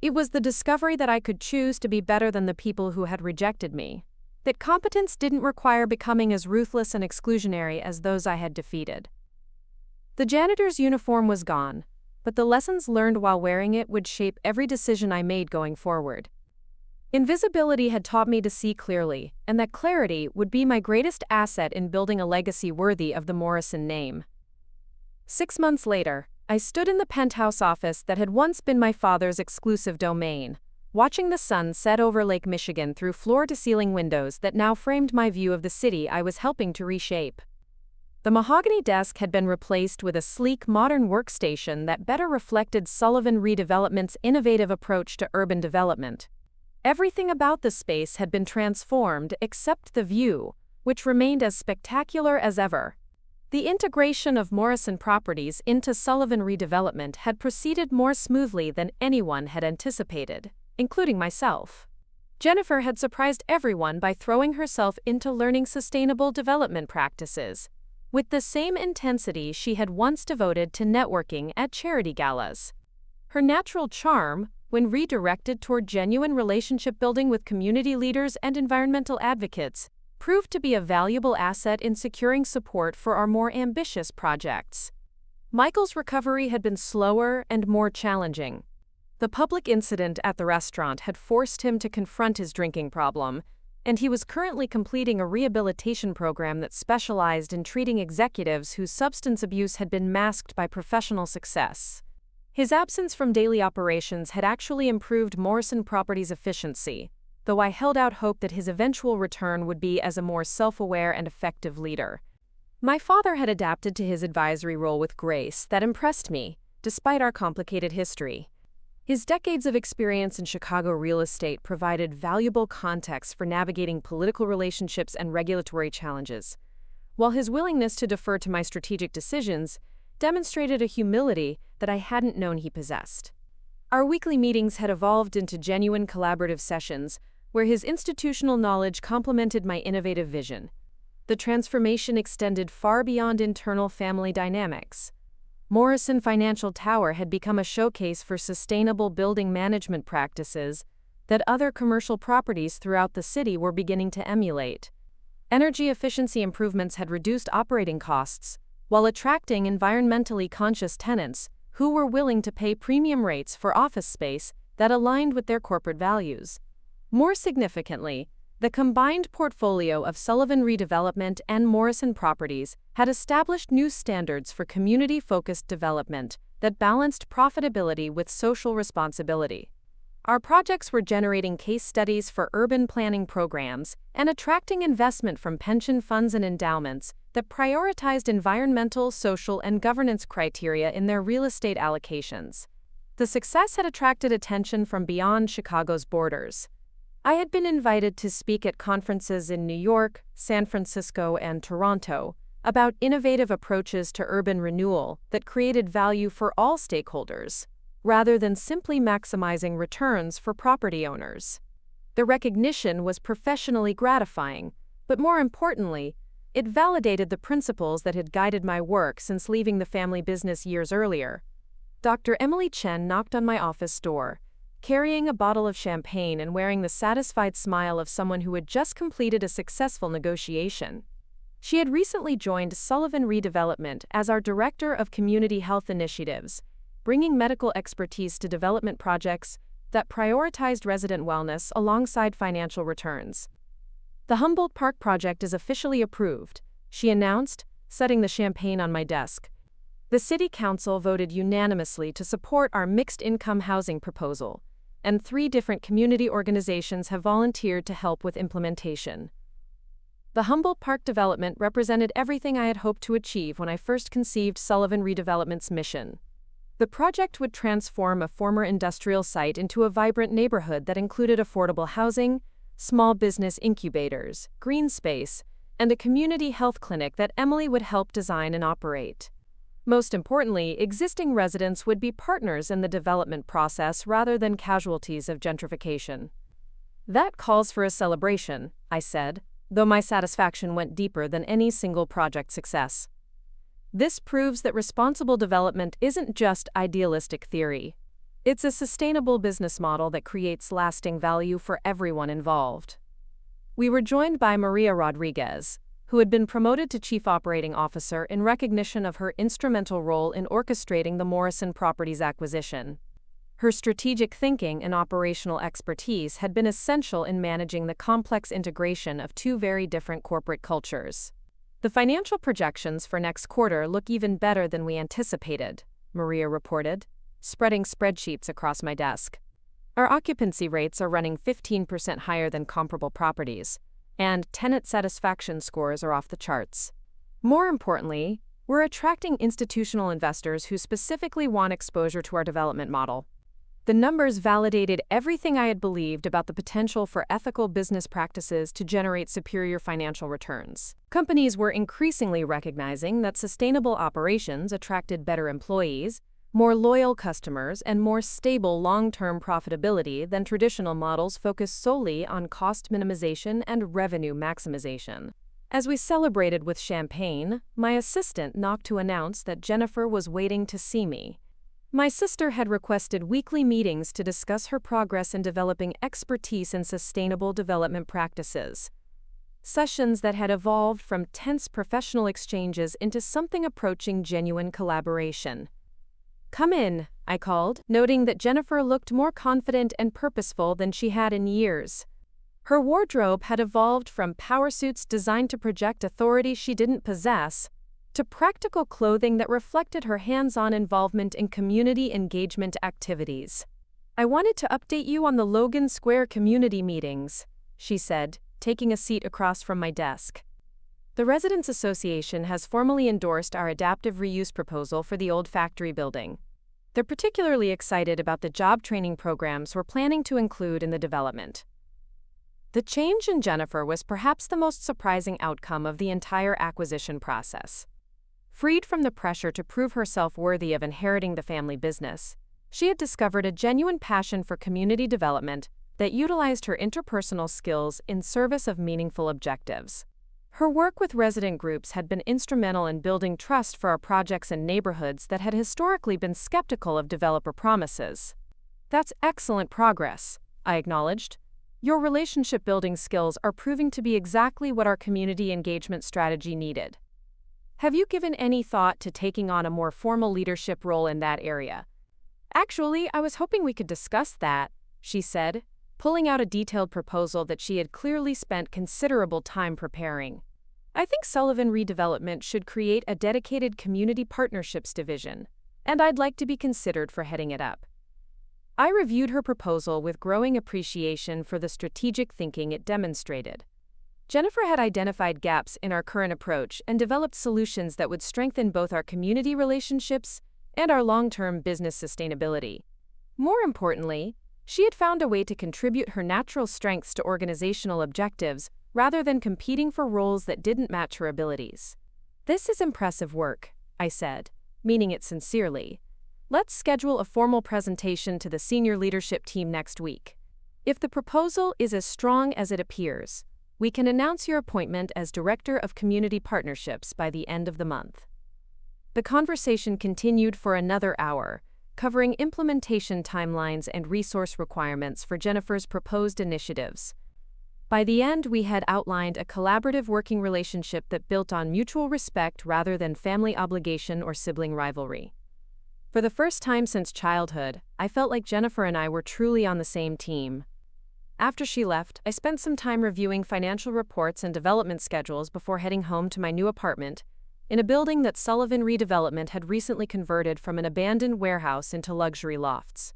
It was the discovery that I could choose to be better than the people who had rejected me, that competence didn't require becoming as ruthless and exclusionary as those I had defeated. The janitor's uniform was gone, but the lessons learned while wearing it would shape every decision I made going forward. Invisibility had taught me to see clearly, and that clarity would be my greatest asset in building a legacy worthy of the Morrison name. 6 months later, I stood in the penthouse office that had once been my father's exclusive domain, watching the sun set over Lake Michigan through floor-to-ceiling windows that now framed my view of the city I was helping to reshape. The mahogany desk had been replaced with a sleek, modern workstation that better reflected Sullivan Redevelopment's innovative approach to urban development. Everything about the space had been transformed except the view, which remained as spectacular as ever. The integration of Morrison Properties into Sullivan Redevelopment had proceeded more smoothly than anyone had anticipated, including myself. Jennifer had surprised everyone by throwing herself into learning sustainable development practices, with the same intensity she had once devoted to networking at charity galas. Her natural charm, when redirected toward genuine relationship building with community leaders and environmental advocates, proved to be a valuable asset in securing support for our more ambitious projects. Michael's recovery had been slower and more challenging. The public incident at the restaurant had forced him to confront his drinking problem, and he was currently completing a rehabilitation program that specialized in treating executives whose substance abuse had been masked by professional success. His absence from daily operations had actually improved Morrison Properties' efficiency, though I held out hope that his eventual return would be as a more self-aware and effective leader. My father had adapted to his advisory role with grace that impressed me, despite our complicated history. His decades of experience in Chicago real estate provided valuable context for navigating political relationships and regulatory challenges, while his willingness to defer to my strategic decisions demonstrated a humility that I hadn't known he possessed. Our weekly meetings had evolved into genuine collaborative sessions where his institutional knowledge complemented my innovative vision. The transformation extended far beyond internal family dynamics. Morrison Financial Tower had become a showcase for sustainable building management practices that other commercial properties throughout the city were beginning to emulate. Energy efficiency improvements had reduced operating costs, while attracting environmentally conscious tenants who were willing to pay premium rates for office space that aligned with their corporate values. More significantly, the combined portfolio of Sullivan Redevelopment and Morrison Properties had established new standards for community-focused development that balanced profitability with social responsibility. Our projects were generating case studies for urban planning programs and attracting investment from pension funds and endowments that prioritized environmental, social, and governance criteria in their real estate allocations. The success had attracted attention from beyond Chicago's borders. I had been invited to speak at conferences in New York, San Francisco, and Toronto about innovative approaches to urban renewal that created value for all stakeholders, rather than simply maximizing returns for property owners. The recognition was professionally gratifying, but more importantly, it validated the principles that had guided my work since leaving the family business years earlier. Dr. Emily Chen knocked on my office door, carrying a bottle of champagne and wearing the satisfied smile of someone who had just completed a successful negotiation. She had recently joined Sullivan Redevelopment as our Director of Community Health Initiatives, bringing medical expertise to development projects that prioritized resident wellness alongside financial returns. "The Humboldt Park project is officially approved," she announced, setting the champagne on my desk. "The City Council voted unanimously to support our mixed-income housing proposal, and 3 different community organizations have volunteered to help with implementation." The Humboldt Park development represented everything I had hoped to achieve when I first conceived Sullivan Redevelopment's mission. The project would transform a former industrial site into a vibrant neighborhood that included affordable housing, small business incubators, green space, and a community health clinic that Emily would help design and operate. Most importantly, existing residents would be partners in the development process rather than casualties of gentrification. "That calls for a celebration," I said, though my satisfaction went deeper than any single project success. This proves that responsible development isn't just idealistic theory. It's a sustainable business model that creates lasting value for everyone involved. We were joined by Maria Rodriguez, who had been promoted to Chief Operating Officer in recognition of her instrumental role in orchestrating the Morrison Properties acquisition. Her strategic thinking and operational expertise had been essential in managing the complex integration of two very different corporate cultures. "The financial projections for next quarter look even better than we anticipated," Maria reported, spreading spreadsheets across my desk. "Our occupancy rates are running 15% higher than comparable properties, and tenant satisfaction scores are off the charts. More importantly, we're attracting institutional investors who specifically want exposure to our development model." The numbers validated everything I had believed about the potential for ethical business practices to generate superior financial returns. Companies were increasingly recognizing that sustainable operations attracted better employees, more loyal customers, and more stable long-term profitability than traditional models focused solely on cost minimization and revenue maximization. As we celebrated with champagne, my assistant knocked to announce that Jennifer was waiting to see me. My sister had requested weekly meetings to discuss her progress in developing expertise in sustainable development practices. Sessions that had evolved from tense professional exchanges into something approaching genuine collaboration. "Come in," I called, noting that Jennifer looked more confident and purposeful than she had in years. Her wardrobe had evolved from power suits designed to project authority she didn't possess, to practical clothing that reflected her hands-on involvement in community engagement activities. "I wanted to update you on the Logan Square community meetings," she said, taking a seat across from my desk. "The Residents Association has formally endorsed our adaptive reuse proposal for the old factory building. They're particularly excited about the job training programs we're planning to include in the development." The change in Jennifer was perhaps the most surprising outcome of the entire acquisition process. Freed from the pressure to prove herself worthy of inheriting the family business, she had discovered a genuine passion for community development that utilized her interpersonal skills in service of meaningful objectives. Her work with resident groups had been instrumental in building trust for our projects in neighborhoods that had historically been skeptical of developer promises. "That's excellent progress," I acknowledged. "Your relationship-building skills are proving to be exactly what our community engagement strategy needed. Have you given any thought to taking on a more formal leadership role in that area?" "Actually, I was hoping we could discuss that," she said, pulling out a detailed proposal that she had clearly spent considerable time preparing. "I think Sullivan Redevelopment should create a dedicated community partnerships division, and I'd like to be considered for heading it up." I reviewed her proposal with growing appreciation for the strategic thinking it demonstrated. Jennifer had identified gaps in our current approach and developed solutions that would strengthen both our community relationships and our long-term business sustainability. More importantly, she had found a way to contribute her natural strengths to organizational objectives rather than competing for roles that didn't match her abilities. "This is impressive work," I said, meaning it sincerely. "Let's schedule a formal presentation to the senior leadership team next week. If the proposal is as strong as it appears, we can announce your appointment as Director of Community Partnerships by the end of the month." The conversation continued for another hour, covering implementation timelines and resource requirements for Jennifer's proposed initiatives. By the end, we had outlined a collaborative working relationship that built on mutual respect rather than family obligation or sibling rivalry. For the first time since childhood, I felt like Jennifer and I were truly on the same team. After she left, I spent some time reviewing financial reports and development schedules before heading home to my new apartment, in a building that Sullivan Redevelopment had recently converted from an abandoned warehouse into luxury lofts.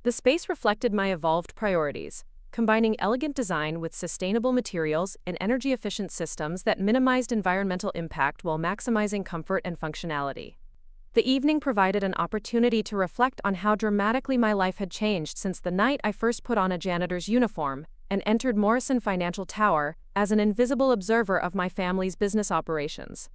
The space reflected my evolved priorities, combining elegant design with sustainable materials and energy-efficient systems that minimized environmental impact while maximizing comfort and functionality. The evening provided an opportunity to reflect on how dramatically my life had changed since the night I first put on a janitor's uniform and entered Morrison Financial Tower as an invisible observer of my family's business operations.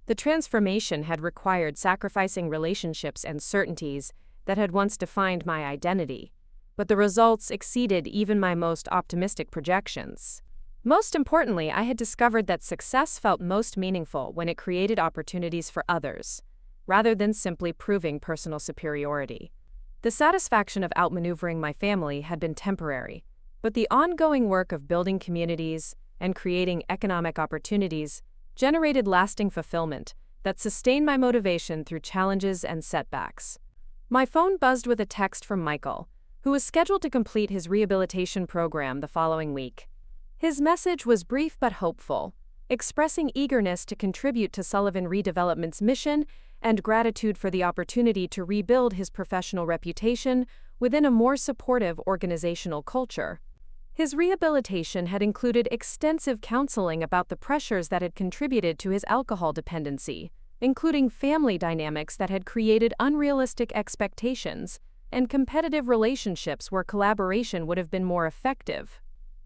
The transformation had required sacrificing relationships and certainties that had once defined my identity, but the results exceeded even my most optimistic projections. Most importantly, I had discovered that success felt most meaningful when it created opportunities for others, rather than simply proving personal superiority. The satisfaction of outmaneuvering my family had been temporary, but the ongoing work of building communities and creating economic opportunities generated lasting fulfillment that sustained my motivation through challenges and setbacks. My phone buzzed with a text from Michael, who was scheduled to complete his rehabilitation program the following week. His message was brief but hopeful, expressing eagerness to contribute to Sullivan Redevelopment's mission and gratitude for the opportunity to rebuild his professional reputation within a more supportive organizational culture. His rehabilitation had included extensive counseling about the pressures that had contributed to his alcohol dependency, including family dynamics that had created unrealistic expectations and competitive relationships where collaboration would have been more effective.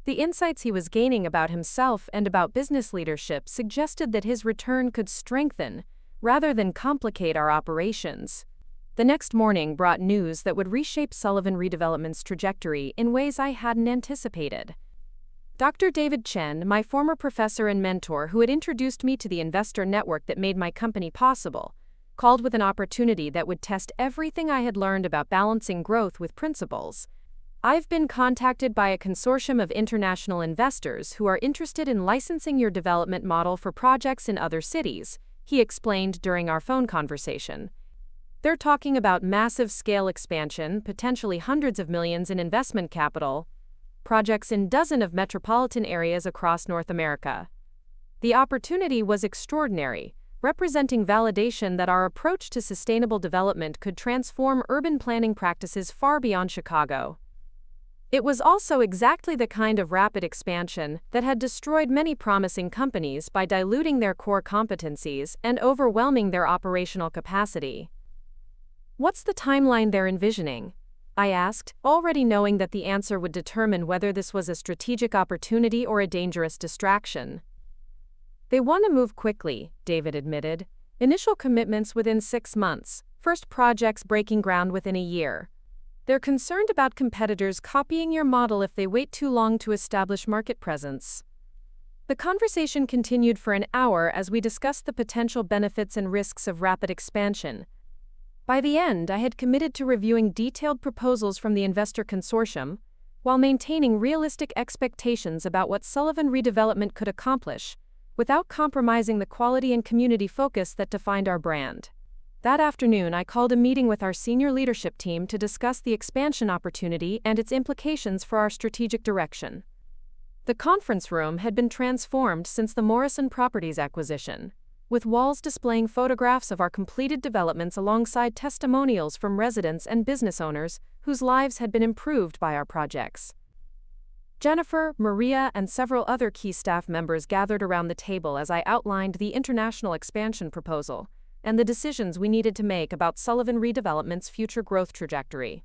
The insights he was gaining about himself and about business leadership suggested that his return could strengthen, rather than complicate, our operations. The next morning brought news that would reshape Sullivan Redevelopment's trajectory in ways I hadn't anticipated. Dr. David Chen, my former professor and mentor who had introduced me to the investor network that made my company possible, called with an opportunity that would test everything I had learned about balancing growth with principles. "I've been contacted by a consortium of international investors who are interested in licensing your development model for projects in other cities," he explained during our phone conversation. "They're talking about massive scale expansion, potentially hundreds of millions in investment capital, projects in dozens of metropolitan areas across North America." The opportunity was extraordinary, representing validation that our approach to sustainable development could transform urban planning practices far beyond Chicago. It was also exactly the kind of rapid expansion that had destroyed many promising companies by diluting their core competencies and overwhelming their operational capacity. "What's the timeline they're envisioning?" I asked, already knowing that the answer would determine whether this was a strategic opportunity or a dangerous distraction. "They want to move quickly," David admitted. "Initial commitments within 6 months, first projects breaking ground within a year. They're concerned about competitors copying your model if they wait too long to establish market presence." The conversation continued for an hour as we discussed the potential benefits and risks of rapid expansion. By the end, I had committed to reviewing detailed proposals from the investor consortium, while maintaining realistic expectations about what Sullivan Redevelopment could accomplish, without compromising the quality and community focus that defined our brand. That afternoon, I called a meeting with our senior leadership team to discuss the expansion opportunity and its implications for our strategic direction. The conference room had been transformed since the Morrison Properties acquisition, with walls displaying photographs of our completed developments alongside testimonials from residents and business owners whose lives had been improved by our projects. Jennifer, Maria, and several other key staff members gathered around the table as I outlined the international expansion proposal and the decisions we needed to make about Sullivan Redevelopment's future growth trajectory.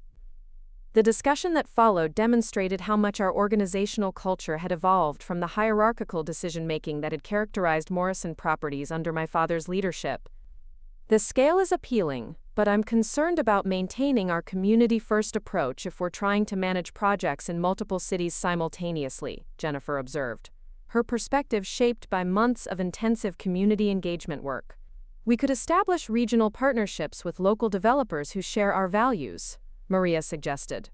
The discussion that followed demonstrated how much our organizational culture had evolved from the hierarchical decision-making that had characterized Morrison Properties under my father's leadership. "The scale is appealing, but I'm concerned about maintaining our community-first approach if we're trying to manage projects in multiple cities simultaneously," Jennifer observed, her perspective shaped by months of intensive community engagement work. "We could establish regional partnerships with local developers who share our values," Maria suggested.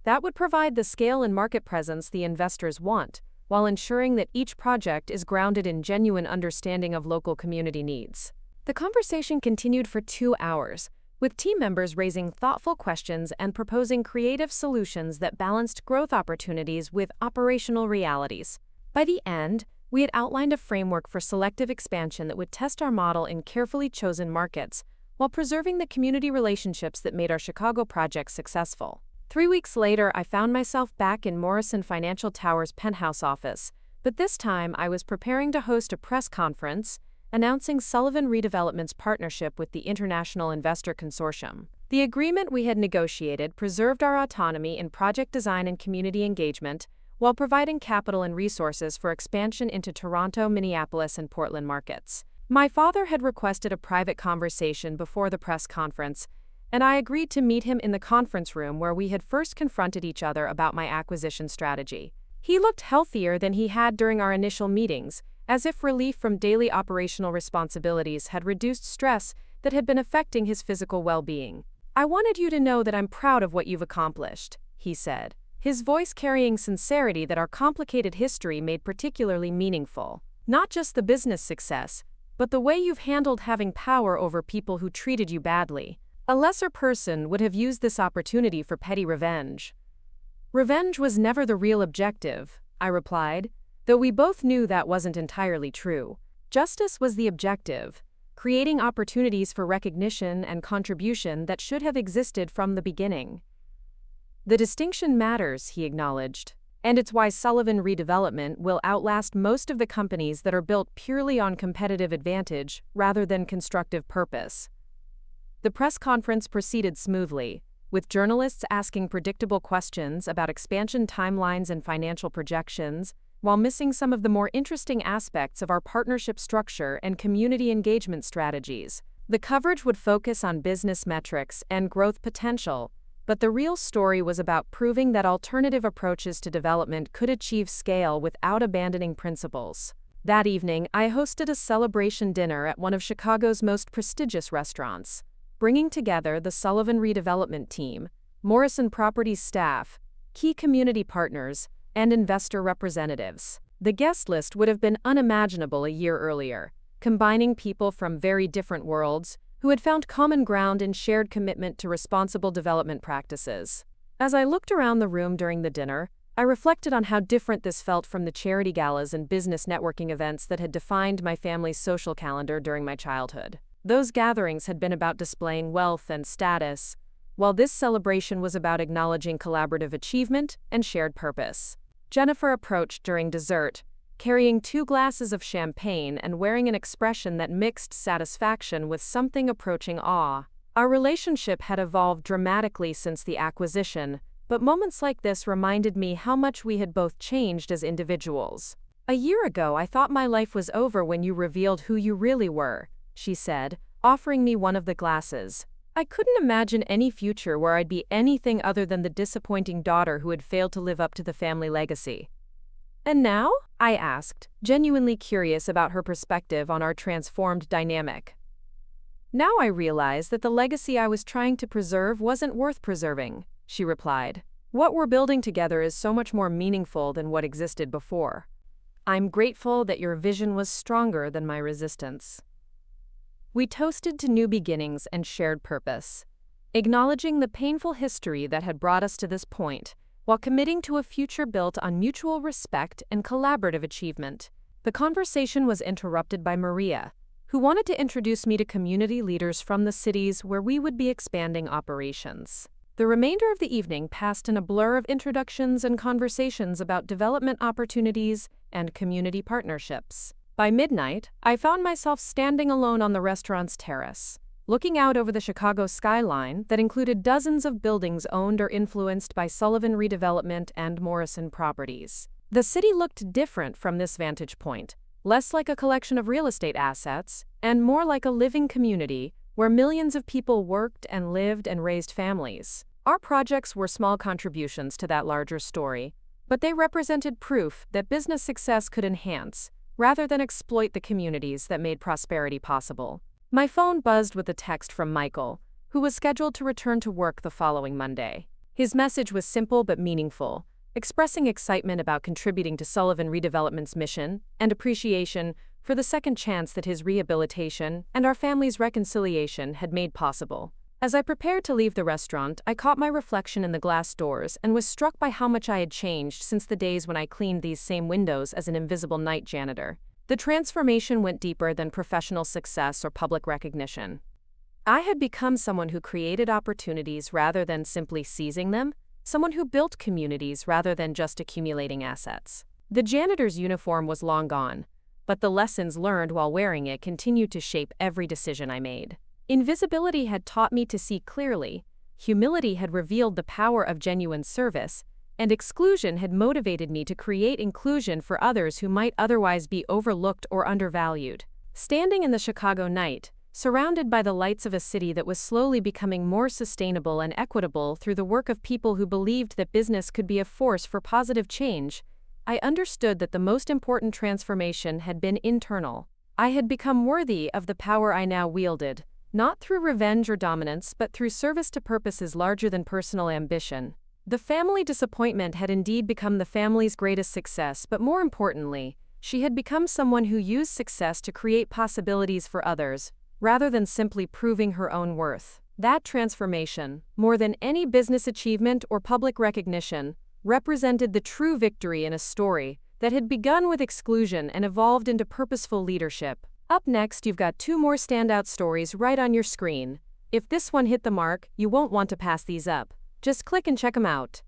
"That would provide the scale and market presence the investors want, while ensuring that each project is grounded in genuine understanding of local community needs." The conversation continued for 2 hours, with team members raising thoughtful questions and proposing creative solutions that balanced growth opportunities with operational realities. By the end, we had outlined a framework for selective expansion that would test our model in carefully chosen markets, while preserving the community relationships that made our Chicago projects successful. 3 weeks later, I found myself back in Morrison Financial Tower's penthouse office, but this time I was preparing to host a press conference announcing Sullivan Redevelopment's partnership with the International Investor Consortium. The agreement we had negotiated preserved our autonomy in project design and community engagement, while providing capital and resources for expansion into Toronto, Minneapolis, and Portland markets. My father had requested a private conversation before the press conference, and I agreed to meet him in the conference room where we had first confronted each other about my acquisition strategy. He looked healthier than he had during our initial meetings, as if relief from daily operational responsibilities had reduced stress that had been affecting his physical well-being. "I wanted you to know that I'm proud of what you've accomplished," he said, his voice carrying sincerity that our complicated history made particularly meaningful. "Not just the business success, but the way you've handled having power over people who treated you badly. A lesser person would have used this opportunity for petty revenge. Revenge was never the real objective, I replied, though we both knew that wasn't entirely true. Justice was the objective, creating opportunities for recognition and contribution that should have existed from the beginning. The distinction matters, he acknowledged, and it's why Sullivan Redevelopment will outlast most of the companies that are built purely on competitive advantage rather than constructive purpose. The press conference proceeded smoothly, with journalists asking predictable questions about expansion timelines and financial projections, while missing some of the more interesting aspects of our partnership structure and community engagement strategies. The coverage would focus on business metrics and growth potential, but the real story was about proving that alternative approaches to development could achieve scale without abandoning principles. That evening, I hosted a celebration dinner at one of Chicago's most prestigious restaurants, bringing together the Sullivan Redevelopment team, Morrison Properties staff, key community partners, and investor representatives. The guest list would have been unimaginable a year earlier, combining people from very different worlds who had found common ground in shared commitment to responsible development practices. As I looked around the room during the dinner, I reflected on how different this felt from the charity galas and business networking events that had defined my family's social calendar during my childhood. Those gatherings had been about displaying wealth and status, while this celebration was about acknowledging collaborative achievement and shared purpose. Jennifer approached during dessert, carrying 2 glasses of champagne and wearing an expression that mixed satisfaction with something approaching awe. Our relationship had evolved dramatically since the acquisition, but moments like this reminded me how much we had both changed as individuals. "A year ago, I thought my life was over when you revealed who you really were," she said, offering me one of the glasses. "I couldn't imagine any future where I'd be anything other than the disappointing daughter who had failed to live up to the family legacy." "And now?" I asked, genuinely curious about her perspective on our transformed dynamic. "Now I realize that the legacy I was trying to preserve wasn't worth preserving," she replied. "What we're building together is so much more meaningful than what existed before. I'm grateful that your vision was stronger than my resistance." We toasted to new beginnings and shared purpose, acknowledging the painful history that had brought us to this point, while committing to a future built on mutual respect and collaborative achievement. The conversation was interrupted by Maria, who wanted to introduce me to community leaders from the cities where we would be expanding operations. The remainder of the evening passed in a blur of introductions and conversations about development opportunities and community partnerships. By midnight, I found myself standing alone on the restaurant's terrace, looking out over the Chicago skyline that included dozens of buildings owned or influenced by Sullivan Redevelopment and Morrison Properties. The city looked different from this vantage point, less like a collection of real estate assets, and more like a living community where millions of people worked and lived and raised families. Our projects were small contributions to that larger story, but they represented proof that business success could enhance, rather than exploit the communities that made prosperity possible. My phone buzzed with a text from Michael, who was scheduled to return to work the following Monday. His message was simple but meaningful, expressing excitement about contributing to Sullivan Redevelopment's mission and appreciation for the second chance that his rehabilitation and our family's reconciliation had made possible. As I prepared to leave the restaurant, I caught my reflection in the glass doors and was struck by how much I had changed since the days when I cleaned these same windows as an invisible night janitor. The transformation went deeper than professional success or public recognition. I had become someone who created opportunities rather than simply seizing them, someone who built communities rather than just accumulating assets. The janitor's uniform was long gone, but the lessons learned while wearing it continued to shape every decision I made. Invisibility had taught me to see clearly, humility had revealed the power of genuine service, and exclusion had motivated me to create inclusion for others who might otherwise be overlooked or undervalued. Standing in the Chicago night, surrounded by the lights of a city that was slowly becoming more sustainable and equitable through the work of people who believed that business could be a force for positive change, I understood that the most important transformation had been internal. I had become worthy of the power I now wielded, not through revenge or dominance, but through service to purposes larger than personal ambition. The family disappointment had indeed become the family's greatest success, but more importantly, she had become someone who used success to create possibilities for others, rather than simply proving her own worth. That transformation, more than any business achievement or public recognition, represented the true victory in a story that had begun with exclusion and evolved into purposeful leadership. Up next, you've got 2 more standout stories right on your screen. If this one hit the mark, you won't want to pass these up. Just click and check them out.